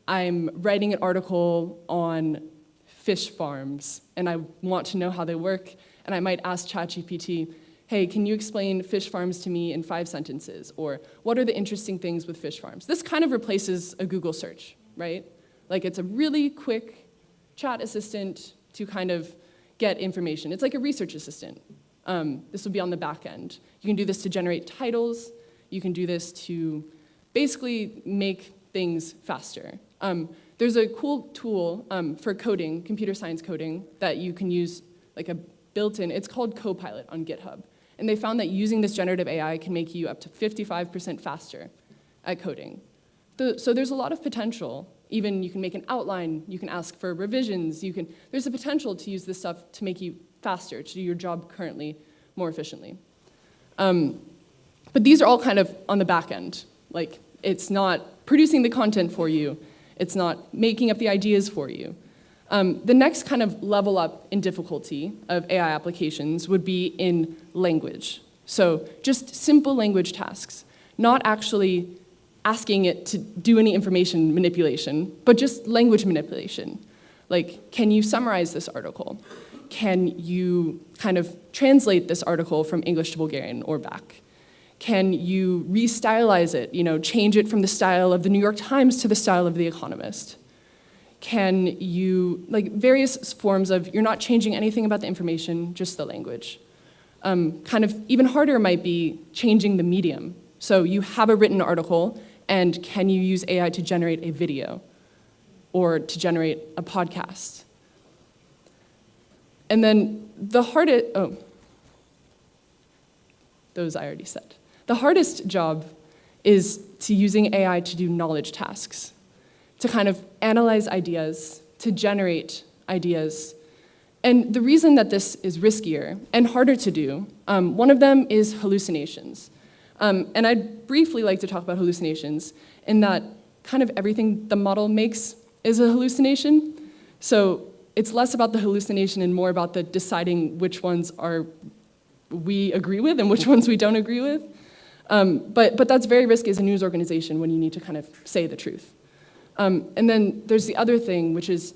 I'm writing an article on fish farms, and I want to know how they work, and I might ask ChatGPT, hey, can you explain fish farms to me in 5 sentences? Or what are the interesting things with fish farms? This kind of replaces a Google search, right? Like it's a really quick chat assistant to kind of get information. It's like a research assistant. This will be on the back end. You can do this to generate titles. You can do this to basically make things faster. There's a cool tool for coding, computer science coding, that you can use like a built-in, it's called Copilot on GitHub. And they found that using this generative AI can make you up to 55% faster at coding. So there's a lot of potential. Even you can make an outline, you can ask for revisions, there's a potential to use this stuff to make you faster, to do your job currently more efficiently. But these are all kind of on the back end. Like, it's not producing the content for you. It's not making up the ideas for you. The next kind of level up in difficulty of AI applications would be in language. So just simple language tasks, not actually asking it to do any information manipulation, but just language manipulation. Like, can you summarize this article? Can you kind of translate this article from English to Bulgarian or back? Can you restylize it, change it from the style of the New York Times to the style of the Economist? Can you, like various forms of, you're not changing anything about the information, just the language. Kind of even harder might be changing the medium. So you have a written article, and can you use AI to generate a video or to generate a podcast? And then the hardest, those I already said. The hardest job is to using AI to do knowledge tasks, to kind of analyze ideas, to generate ideas. And the reason that this is riskier and harder to do, one of them is hallucinations. And I'd briefly like to talk about hallucinations in that kind of everything the model makes is a hallucination. So it's less about the hallucination and more about the deciding which ones are we agree with and which ones we don't agree with. But that's very risky as a news organization when you need to kind of say the truth. And then there's the other thing, which is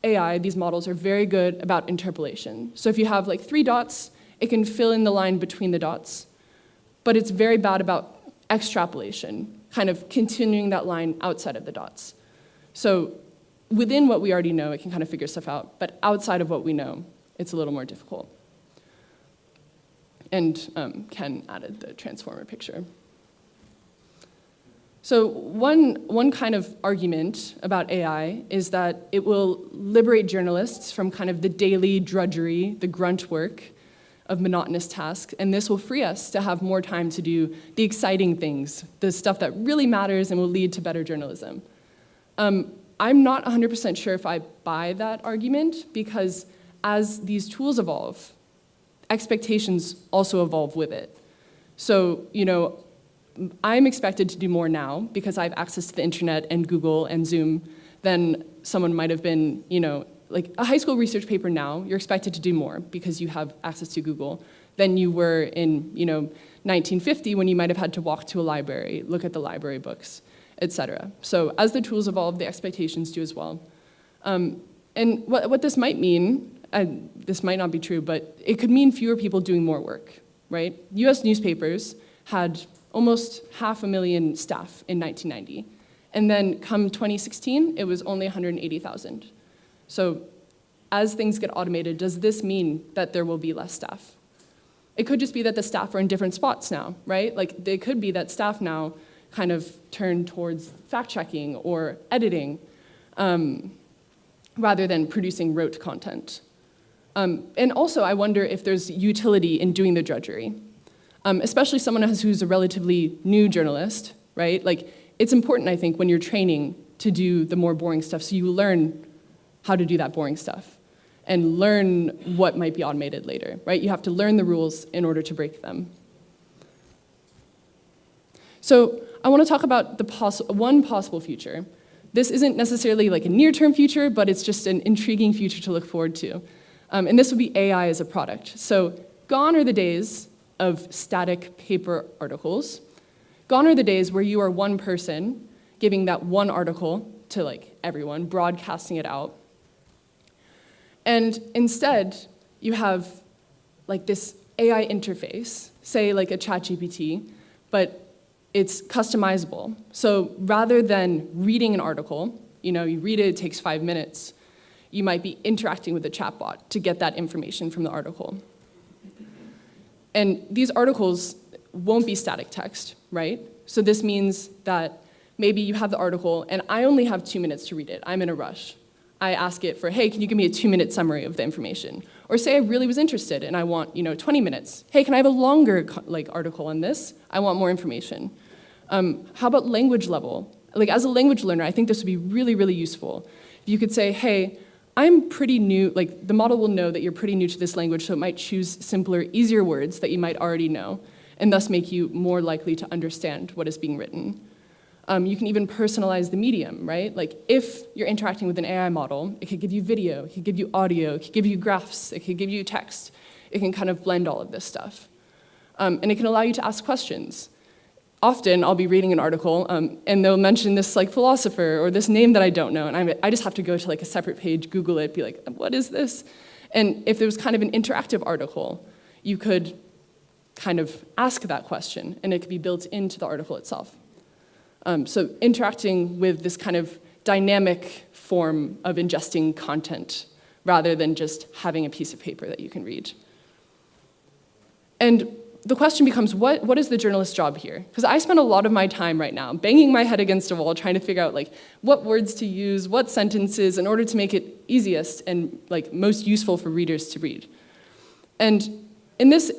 AI, these models are very good about interpolation. So if you have like 3 dots, it can fill in the line between the dots, but it's very bad about extrapolation, kind of continuing that line outside of the dots. So within what we already know, it can kind of figure stuff out, but outside of what we know, it's a little more difficult. And Ken added the transformer picture. So one kind of argument about AI is that it will liberate journalists from kind of the daily drudgery, the grunt work of monotonous tasks, and this will free us to have more time to do the exciting things, the stuff that really matters and will lead to better journalism. I'm not 100% sure if I buy that argument, because as these tools evolve, expectations also evolve with it. So, you know, I'm expected to do more now because I have access to the internet and Google and Zoom than someone might have been, you know, like a high school research paper now, you're expected to do more because you have access to Google than you were in, you know, 1950 when you might have had to walk to a library, look at the library books, etc. So as the tools evolve, the expectations do as well. And what this might mean, this might not be true, but it could mean fewer people doing more work, right? US newspapers had almost 500,000 staff in 1990. And then come 2016, it was only 180,000. So as things get automated, does this mean that there will be less staff? It could just be that the staff are in different spots now, right? Like, it could be that staff now kind of turn towards fact-checking or editing rather than producing rote content. And also, I wonder if there's utility in doing the drudgery. Especially someone who's a relatively new journalist, right? Like, it's important, I think, when you're training to do the more boring stuff, so you learn how to do that boring stuff and learn what might be automated later, right? You have to learn the rules in order to break them. So I want to talk about one possible future. This isn't necessarily like a near-term future, but it's just an intriguing future to look forward to. And this would be AI as a product. So gone are the days of static paper articles. Gone are the days where you are one person giving that one article to like everyone, broadcasting it out. And instead, you have like this AI interface, say like a ChatGPT, but it's customizable. So rather than reading an article, you know, you read it, it takes 5 minutes, you might be interacting with the chatbot to get that information from the article. And these articles won't be static text, right? So this means that maybe you have the article, and I only have 2 minutes to read it. I'm in a rush. I ask it for, hey, can you give me a 2-minute summary of the information? Or say I really was interested, and I want, 20 minutes. Hey, can I have a longer article on this? I want more information. How about language level? Like, as a language learner, I think this would be really, really useful. If you could say, hey, I'm pretty new, like the model will know that you're pretty new to this language, so it might choose simpler, easier words that you might already know, and thus make you more likely to understand what is being written. You can even personalize the medium, right? Like, if you're interacting with an AI model, it could give you video, it could give you audio, it could give you graphs, it could give you text. It can kind of blend all of this stuff. And it can allow you to ask questions. Often, I'll be reading an article, and they'll mention this like philosopher or this name that I don't know, and I just have to go to like a separate page, Google it, be like, what is this? And if there was kind of an interactive article, you could kind of ask that question, and it could be built into the article itself. So interacting with this kind of dynamic form of ingesting content rather than just having a piece of paper that you can read. And the question becomes, what is the journalist's job here? Because I spend a lot of my time right now banging my head against a wall trying to figure out like what words to use, what sentences, in order to make it easiest and like most useful for readers to read. And in this,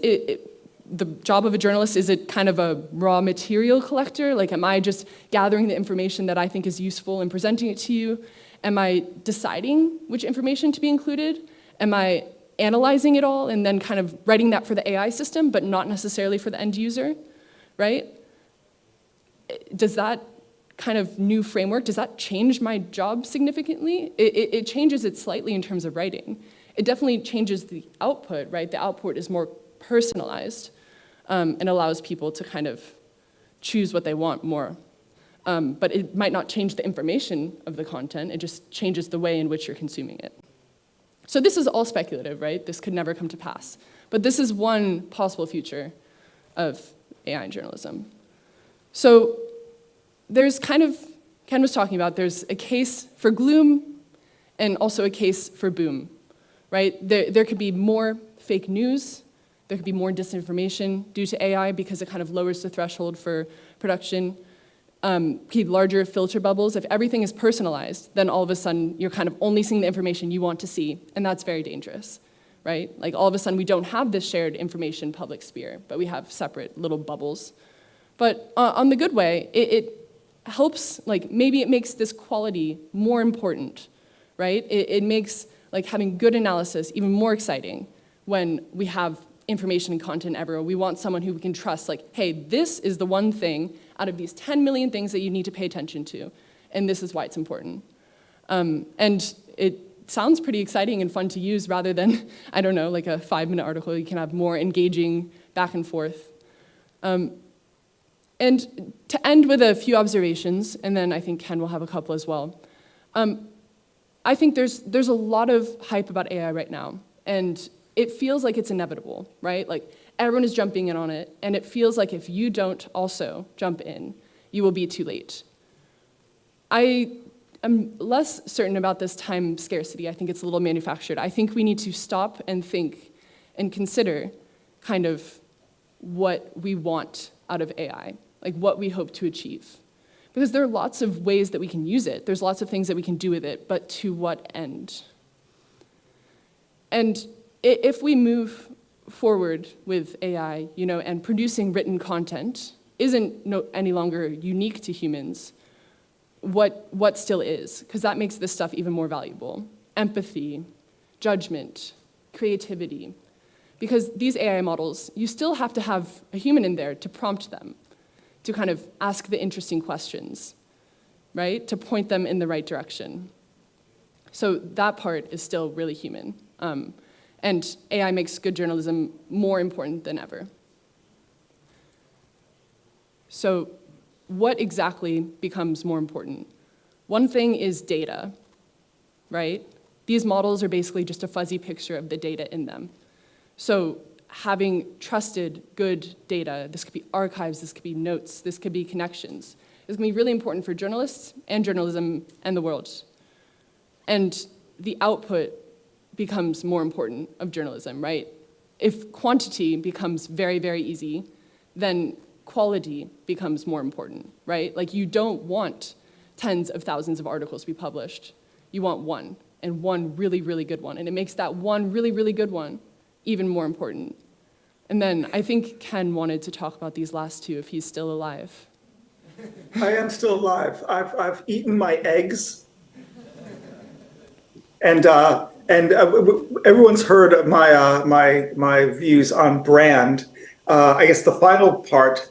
the job of a journalist, is it kind of a raw material collector? Like, am I just gathering the information that I think is useful and presenting it to you? Am I deciding which information to be included? Am I analyzing it all and then kind of writing that for the AI system, but not necessarily for the end user, right? Does that kind of new framework, does that change my job significantly? It changes it slightly in terms of writing. It definitely changes the output, right? The output is more personalized and allows people to kind of choose what they want more. But it might not change the information of the content, it just changes the way in which you're consuming it. So this is all speculative, right? This could never come to pass. But this is one possible future of AI in journalism. So there's kind of, Ken was talking about, there's a case for gloom and also a case for boom, right? There could be more fake news, there could be more disinformation due to AI because it kind of lowers the threshold for production. Keep larger filter bubbles. If everything is personalized, then all of a sudden you're kind of only seeing the information you want to see, and that's very dangerous, right? Like all of a sudden we don't have this shared information public sphere, but we have separate little bubbles. But on the good way, it helps, like maybe it makes this quality more important, right? It makes like having good analysis even more exciting when we have information and content everywhere. We want someone who we can trust, like, hey, this is the one thing out of these 10 million things that you need to pay attention to, and this is why it's important. And it sounds pretty exciting and fun to use rather than, I don't know, like a 5-minute article. You can have more engaging back and forth. And to end with a few observations, and then I think Ken will have a couple as well. I think there's a lot of hype about AI right now, and it feels like it's inevitable, right? Like everyone is jumping in on it, and it feels like if you don't also jump in, you will be too late. I am less certain about this time scarcity. I think it's a little manufactured. I think we need to stop and think and consider kind of what we want out of AI, like what we hope to achieve. Because there are lots of ways that we can use it. There's lots of things that we can do with it, but to what end? And if we move forward with AI, and producing written content isn't any longer unique to humans, what still is? Because that makes this stuff even more valuable. Empathy, judgment, creativity. Because these AI models, you still have to have a human in there to prompt them, to kind of ask the interesting questions, right? To point them in the right direction. So that part is still really human. And AI makes good journalism more important than ever. So what exactly becomes more important? One thing is data, right? These models are basically just a fuzzy picture of the data in them. So having trusted, good data, this could be archives, this could be notes, this could be connections, is going to be really important for journalists and journalism and the world. And the output becomes more important of journalism, right? If quantity becomes very, very easy, then quality becomes more important, right? Like you don't want tens of thousands of articles to be published. You want one, and one really, really good one. And it makes that one really, really good one even more important. And then I think Ken wanted to talk about these last two if he's still alive. I am still alive. I've eaten my eggs. And everyone's heard my views on brand. I guess the final part,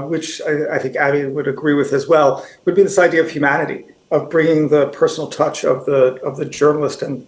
which I think Abby would agree with as well, would be this idea of humanity, of bringing the personal touch of the journalist and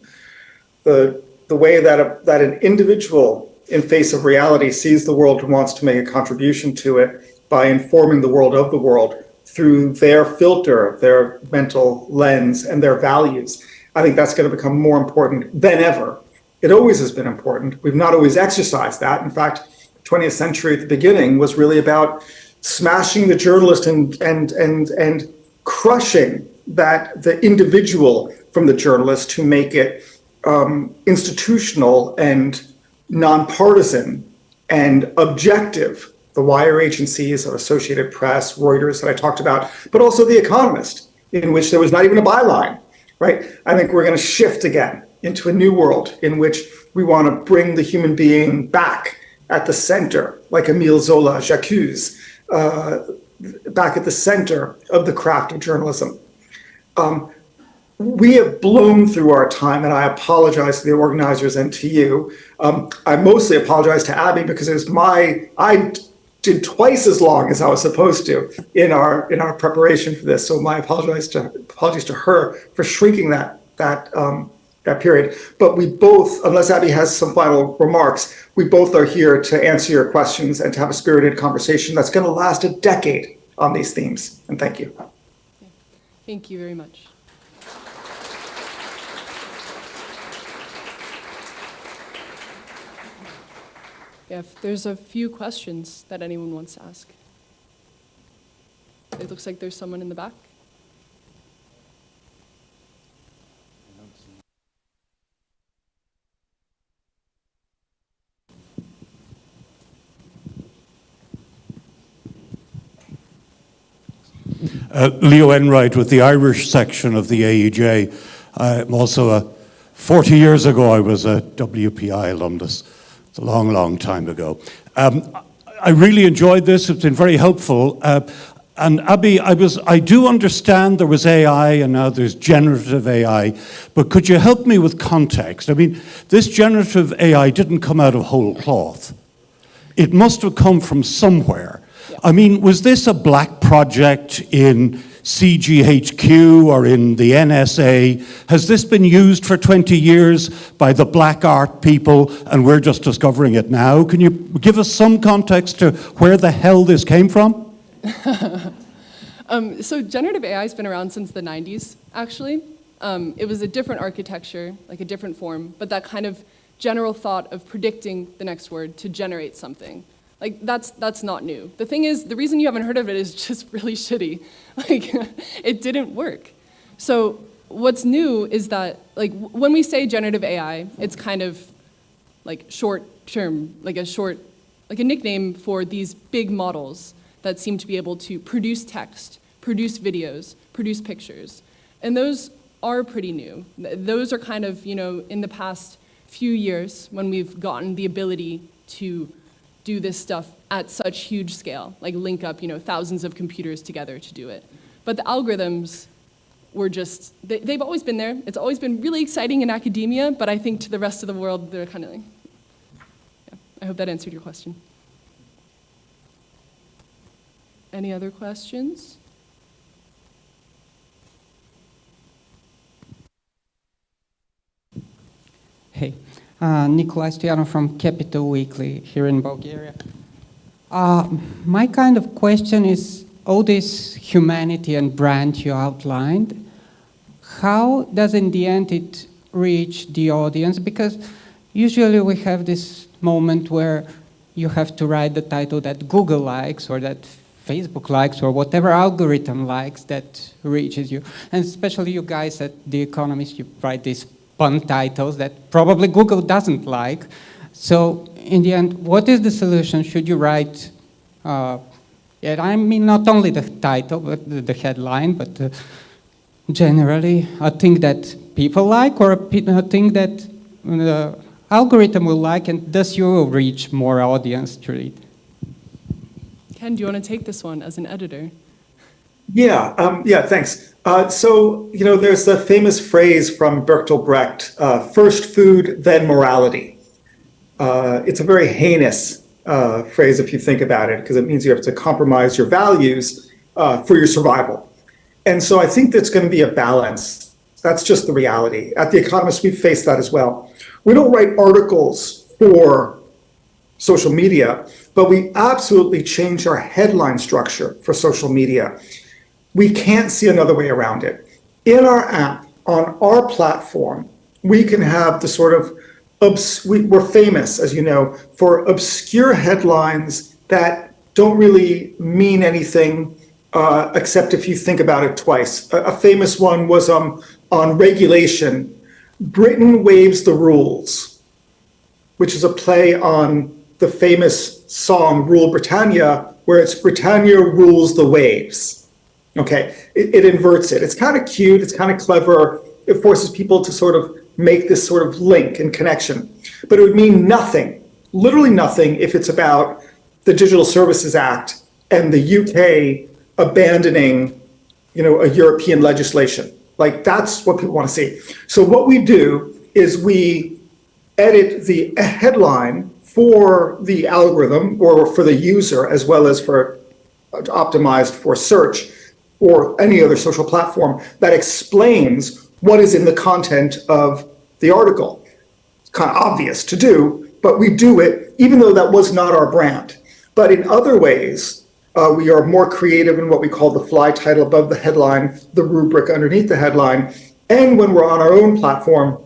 the way that an individual in face of reality sees the world and wants to make a contribution to it by informing the world of the world through their filter, their mental lens, and their values. I think that's going to become more important than ever. It always has been important. We've not always exercised that. In fact, 20th century at the beginning was really about smashing the journalist and crushing the individual from the journalist to make it institutional and nonpartisan and objective. The wire agencies of Associated Press, Reuters that I talked about, but also The Economist, in which there was not even a byline. Right? I think we're going to shift again into a new world in which we want to bring the human being back at the center, like Émile Zola, J'accuse, back at the center of the craft of journalism. We have blown through our time, and I apologize to the organizers and to you. I mostly apologize to Abby because I did twice as long as I was supposed to in our preparation for this. So my apologies to her for shrinking that that period. But we both, unless Abby has some final remarks, we both are here to answer your questions and to have a spirited conversation that's going to last a decade on these themes. And thank you. Thank you very much. Yeah, if there's a few questions that anyone wants to ask. It looks like there's someone in the back. Leo Enright with the Irish section of the AEJ. I'm also 40 years ago, I was a WPI alumnus. It's a long, long time ago. I really enjoyed this. It's been very helpful. And Abby, I do understand there was AI and now there's generative AI, but could you help me with context? I mean, this generative AI didn't come out of whole cloth. It must have come from somewhere. I mean, was this a black project in CGHQ or in the NSA? Has this been used for 20 years by the black art people and we're just discovering it now? Can you give us some context to where the hell this came from? So generative AI has been around since the 90s, actually. It was a different architecture, like a different form, but that kind of general thought of predicting the next word to generate something. Like, that's not new. The thing is, the reason you haven't heard of it is just really shitty. Like, it didn't work. So what's new is that, like, when we say generative AI, it's kind of like short term, like a nickname for these big models that seem to be able to produce text, produce videos, produce pictures. And those are pretty new. Those are kind of, in the past few years when we've gotten the ability to do this stuff at such huge scale, like link up, thousands of computers together to do it. But the algorithms were just, they've always been there. It's always been really exciting in academia, but I think to the rest of the world, they're kind of like, yeah. I hope that answered your question. Any other questions? Hey, Nikolai Stoyanov from Capital Weekly here in Bulgaria. My kind of question is, all this humanity and brand you outlined, how does in the end it reach the audience? Because usually we have this moment where you have to write the title that Google likes or that Facebook likes or whatever algorithm likes that reaches you. And especially you guys at The Economist, you write these fun titles that probably Google doesn't like. So in the end, what is the solution? Should you write, I mean, not only the title, but the headline, but generally a thing that people like or a thing that the algorithm will like, and thus you will reach more audience to read? Ken, do you want to take this one as an editor? Yeah, thanks. So, there's the famous phrase from Bertolt Brecht, first food, then morality. It's a very heinous phrase if you think about it, because it means you have to compromise your values for your survival. And so I think that's going to be a balance. That's just the reality. At The Economist, we face that as well. We don't write articles for social media, but we absolutely change our headline structure for social media. We can't see another way around it. In our app, on our platform, we can have the sort of, we're famous, as you know, for obscure headlines that don't really mean anything except if you think about it twice. A famous one was on regulation. Britain waives the rules, which is a play on the famous song Rule Britannia, where it's Britannia rules the waves. Okay, it inverts it. It's kind of cute, it's kind of clever. It forces people to sort of make this sort of link and connection. But it would mean nothing, literally nothing, if it's about the Digital Services Act and the UK abandoning, a European legislation. Like, that's what people want to see. So what we do is we edit the headline for the algorithm or for the user, as well as for optimized for search or any other social platform, that explains what is in the content of the article. It's kind of obvious to do, but we do it even though that was not our brand. But in other ways, we are more creative in what we call the fly title above the headline, the rubric underneath the headline. And when we're on our own platform,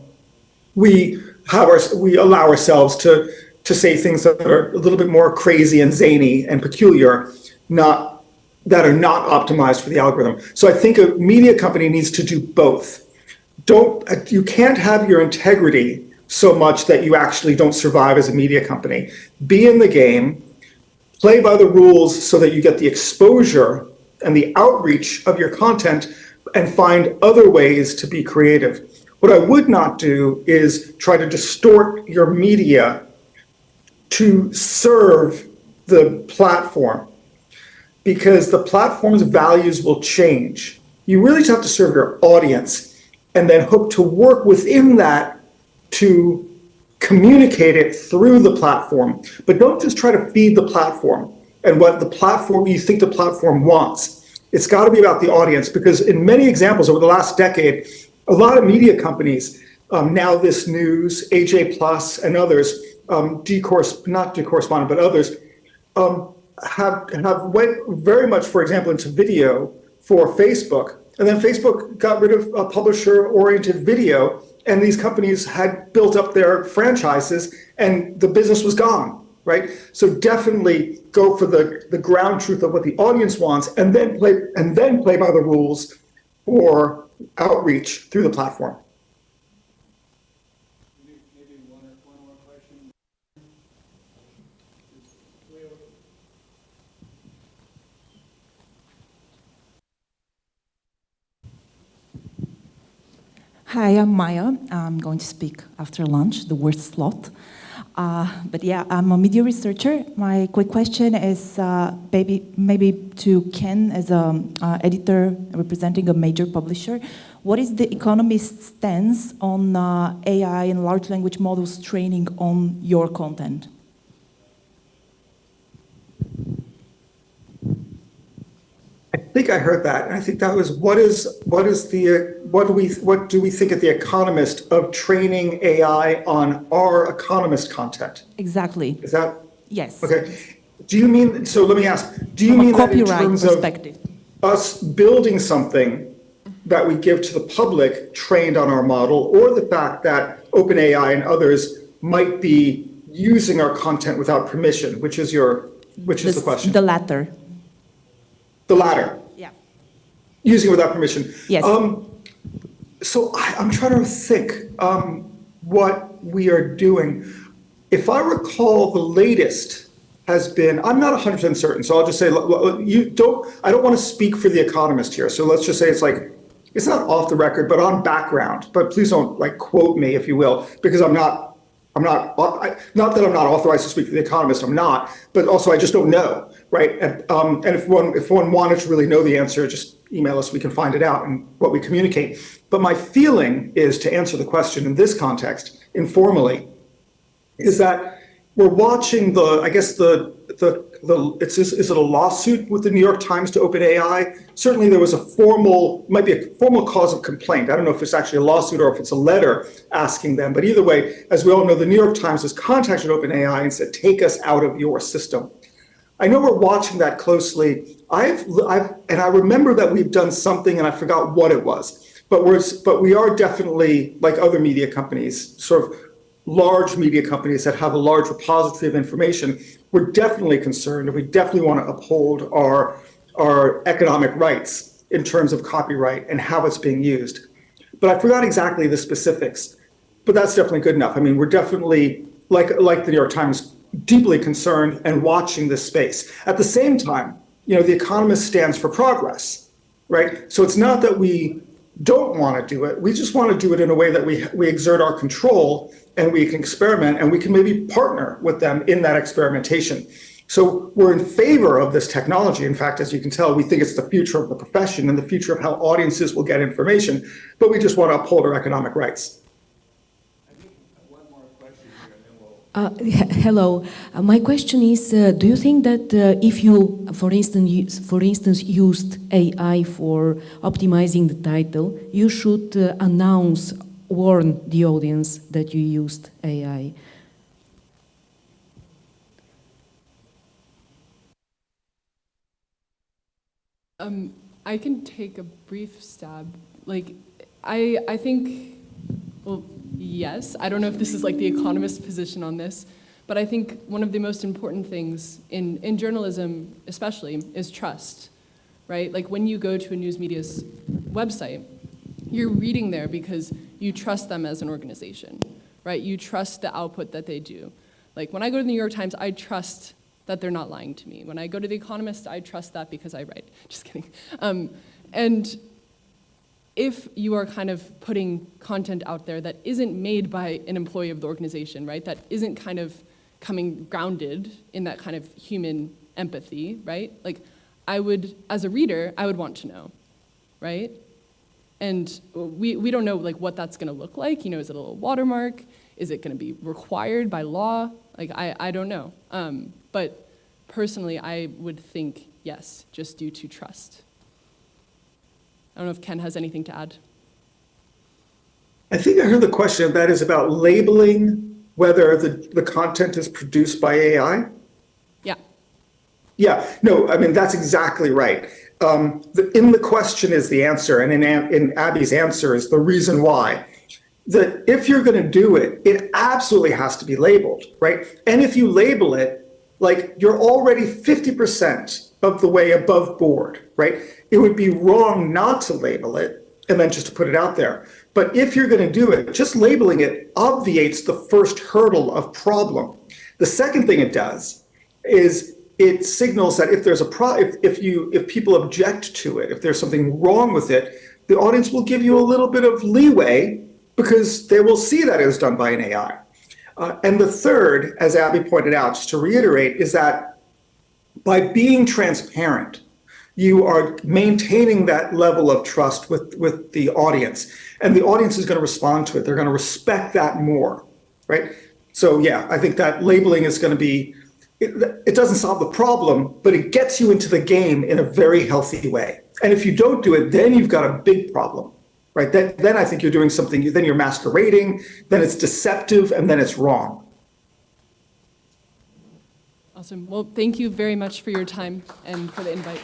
we allow ourselves to say things that are a little bit more crazy and zany and peculiar, that are not optimized for the algorithm. So I think a media company needs to do both. You can't have your integrity so much that you actually don't survive as a media company. Be in the game, play by the rules so that you get the exposure and the outreach of your content, and find other ways to be creative. What I would not do is try to distort your media to serve the platform, because the platform's values will change. You really have to serve your audience and then hope to work within that to communicate it through the platform. But don't just try to feed the platform and what you think the platform wants. It's got to be about the audience, because in many examples over the last decade, a lot of media companies, Now This News, AJ Plus, and others, not Correspondent, but others, have went very much, for example, into video for Facebook, and then Facebook got rid of a publisher-oriented video, and these companies had built up their franchises, and the business was gone, right? So definitely go for the ground truth of what the audience wants, and then play by the rules for outreach through the platform. Maybe one more question. Hi, I'm Maya. I'm going to speak after lunch, the worst slot. But yeah, I'm a media researcher. My quick question is maybe to Ken, as an editor representing a major publisher. What is the Economist stance on AI and large language models training on your content? I think I heard that, and I think that was what do we think at The Economist of training AI on our Economist content? Exactly. Is that? Yes. Okay. Do you mean, so let me ask, do you From a mean that in copyright terms perspective? of us building something that we give to the public trained on our model, or the fact that OpenAI and others might be using our content without permission, which is the question? The latter. The latter. Yeah. Using it without permission. Yes. So I'm trying to think what we are doing. If I recall, the latest has been, I'm not 100% certain, so I'll just say, I don't want to speak for The Economist here. So let's just say it's not off the record, but on background. But please don't quote me, if you will, because not that I'm not authorized to speak for The Economist, I'm not, but also I just don't know, right? And if one wanted to really know the answer, just email us, we can find it out and what we communicate. But my feeling is, to answer the question in this context, informally, is that we're watching is it a lawsuit with the New York Times to OpenAI? Certainly there was might be a formal cause of complaint. I don't know if it's actually a lawsuit or if it's a letter asking them, but either way, as we all know, the New York Times has contacted OpenAI and said, take us out of your system. I know we're watching that closely. And I remember that we've done something, and I forgot what it was, but we are definitely, like other media companies, sort of large media companies that have a large repository of information, we're definitely concerned, and we definitely want to uphold our economic rights in terms of copyright and how it's being used. But I forgot exactly the specifics, but that's definitely good enough. I mean, we're definitely, like the New York Times, deeply concerned and watching this space. At the same time, The Economist stands for progress, right? So it's not that we don't want to do it. We just want to do it in a way that we exert our control, and we can experiment, and we can maybe partner with them in that experimentation. So we're in favor of this technology. In fact, as you can tell, we think it's the future of the profession and the future of how audiences will get information, but we just want to uphold our economic rights. I think one more question here, and then we'll... Hello. My question is, do you think that if you, for instance, used AI for optimizing the title, you should announce warn the audience that you used AI? I can take a brief stab. Like, I think, well, yes. I don't know if this is like the Economist position on this, but I think one of the most important things in journalism especially is trust, right? Like when you go to a news media's website, you're reading there because you trust them as an organization, right? You trust the output that they do. Like when I go to the New York Times, I trust that they're not lying to me. When I go to The Economist, I trust that because I write. Just kidding. And if you are kind of putting content out there that isn't made by an employee of the organization, right, that isn't kind of coming grounded in that kind of human empathy, right, like I would, as a reader, I would want to know, right? And we don't know like what that's gonna look like. You know, is it a little watermark? Is it gonna be required by law? Like, I don't know. But personally, I would think yes, just due to trust. I don't know if Ken has anything to add. I think I heard the question that is about labeling whether the content is produced by AI. Yeah. Yeah, no, I mean, that's exactly right. In the question is the answer, and in Abby's answer is the reason why. That if you're going to do it, it absolutely has to be labeled, right? And if you label it, like you're already 50% of the way above board, right? It would be wrong not to label it and then just to put it out there. But if you're going to do it, just labeling it obviates the first hurdle of problem. The second thing it does is it signals that if there's a if people object to it, if there's something wrong with it, the audience will give you a little bit of leeway because they will see that it was done by an AI. And the third, as Abby pointed out, just to reiterate, is that by being transparent, you are maintaining that level of trust with the audience. And the audience is going to respond to it. They're going to respect that more, right? So yeah, I think that labeling is going to be, it doesn't solve the problem, but it gets you into the game in a very healthy way. And if you don't do it, then you've got a big problem. Right, then I think you're doing something, then you're masquerading, then it's deceptive, and then it's wrong. Awesome. Well, thank you very much for your time and for the invite.